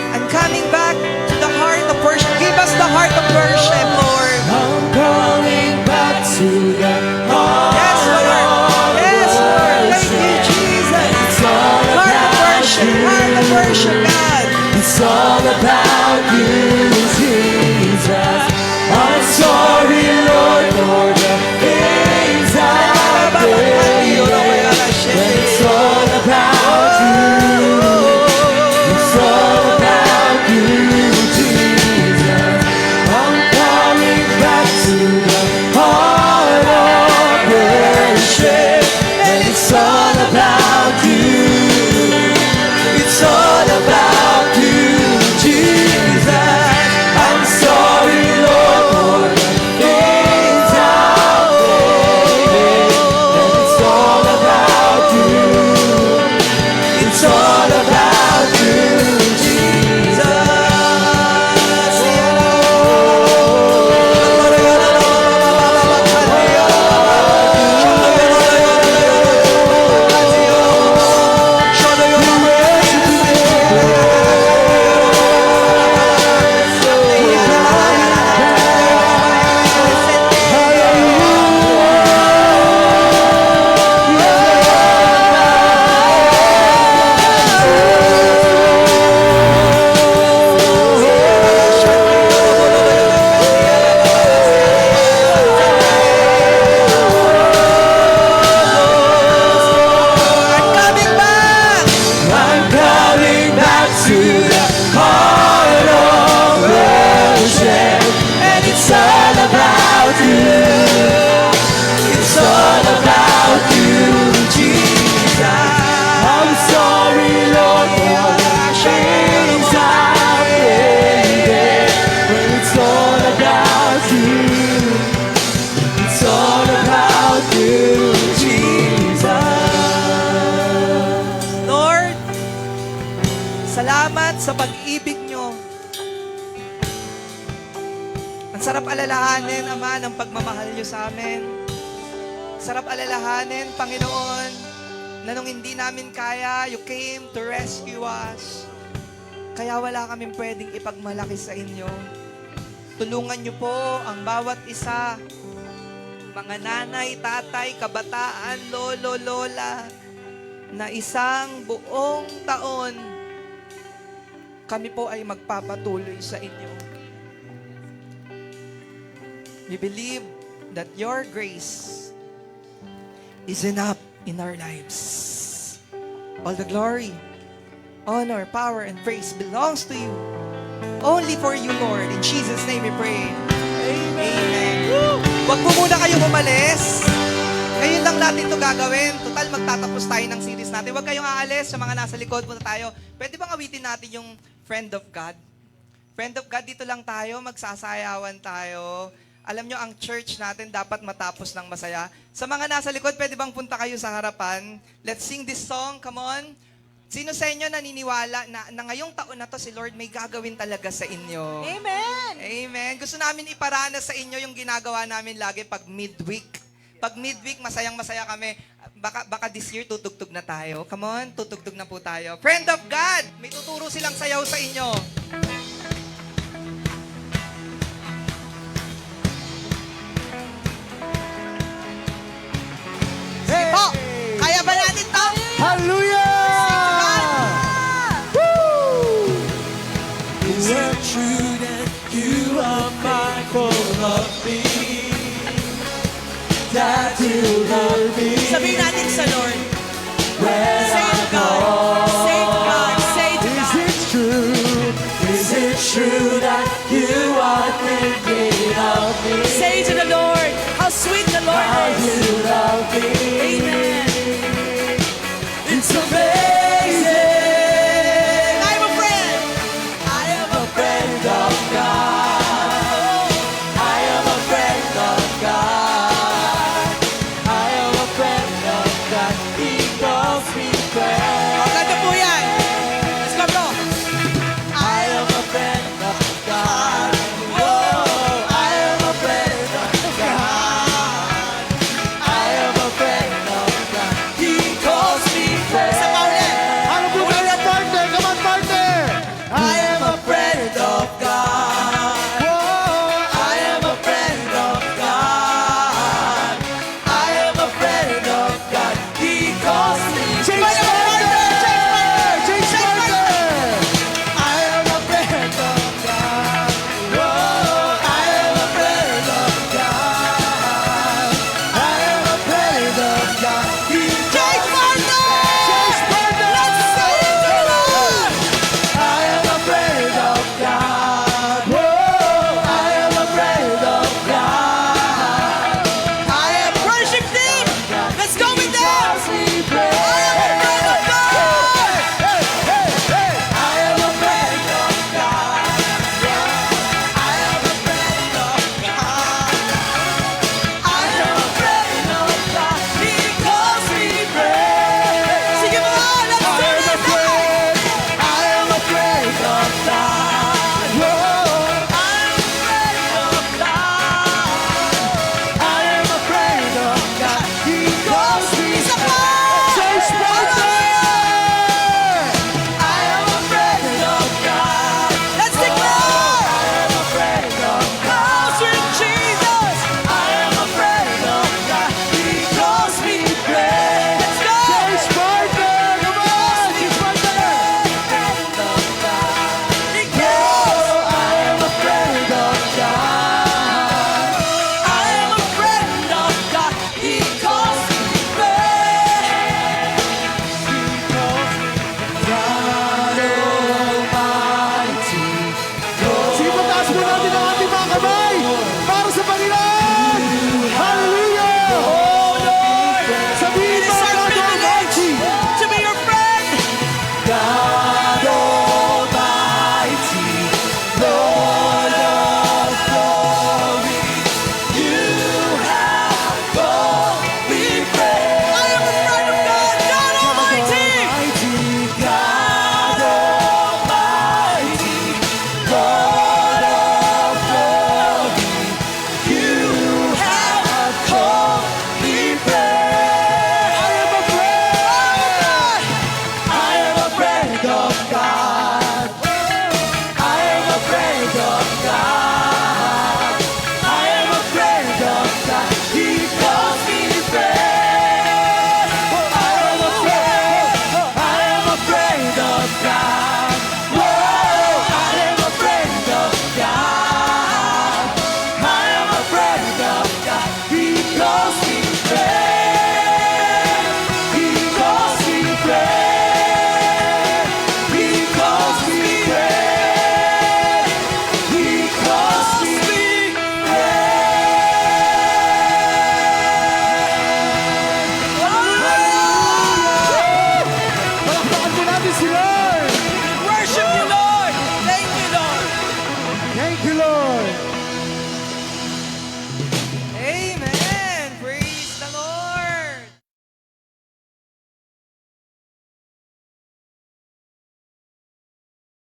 I'm coming back to the heart of worship. Give us the heart of worship, Lord. I'm coming back to the heart. Yes, Lord. Yes, Lord. Thank you, Jesus. It's all Heart of about worship. Heart of worship, God. It's all about you, Jesus. I'm sorry, Lord, for the things I've done. It's all about you. It's all about you, Jesus. I'm Ang sarap alalahanin, Ama, ng pagmamahal niyo sa amin. Sarap alalahanin, Panginoon, na nung hindi namin kaya, you came to rescue us. Kaya wala kaming pwedeng ipagmalaki sa inyo. Tulungan niyo po ang bawat isa, mga nanay, tatay, kabataan, lolo, lola, na isang buong taon, kami po ay magpapatuloy sa inyo. We believe that your grace is enough in our lives. All the glory, honor, power, and praise belongs to you. Only for you, Lord. In Jesus' name we pray. Amen. Huwag po muna kayong umalis. Ngayon lang natin ito gagawin. Total, magtatapos tayo ng series natin. Huwag kayong aalis. Sa mga nasa likod, punta tayo. Pwede bang awitin natin yung Friend of God? Friend of God, dito lang tayo. Magsasayawan tayo. Alam nyo, ang church natin dapat matapos ng masaya. Sa mga nasa likod, pwede bang punta kayo sa harapan? Let's sing this song. Come on. Sino sa inyo naniniwala na ngayong taon na to si Lord may gagawin talaga sa inyo? Amen. Amen. Gusto namin iparanas sa inyo yung ginagawa namin lagi pag midweek. Pag midweek, masayang-masaya kami. Baka this year tutugtog na tayo. Come on, tutugtog na po tayo. Friend of God, may tuturo silang sayaw sa inyo. Sige po, kaya ba natin to? Hallelujah! Is it true that you are mindful of me? That you love me? Sabihin natin sa Lord. When Say to God. Say to God. Say to Is God. it true? Is it true that you are thinking of me? Say to the Lord how sweet the Lord How is. you love me? Amen.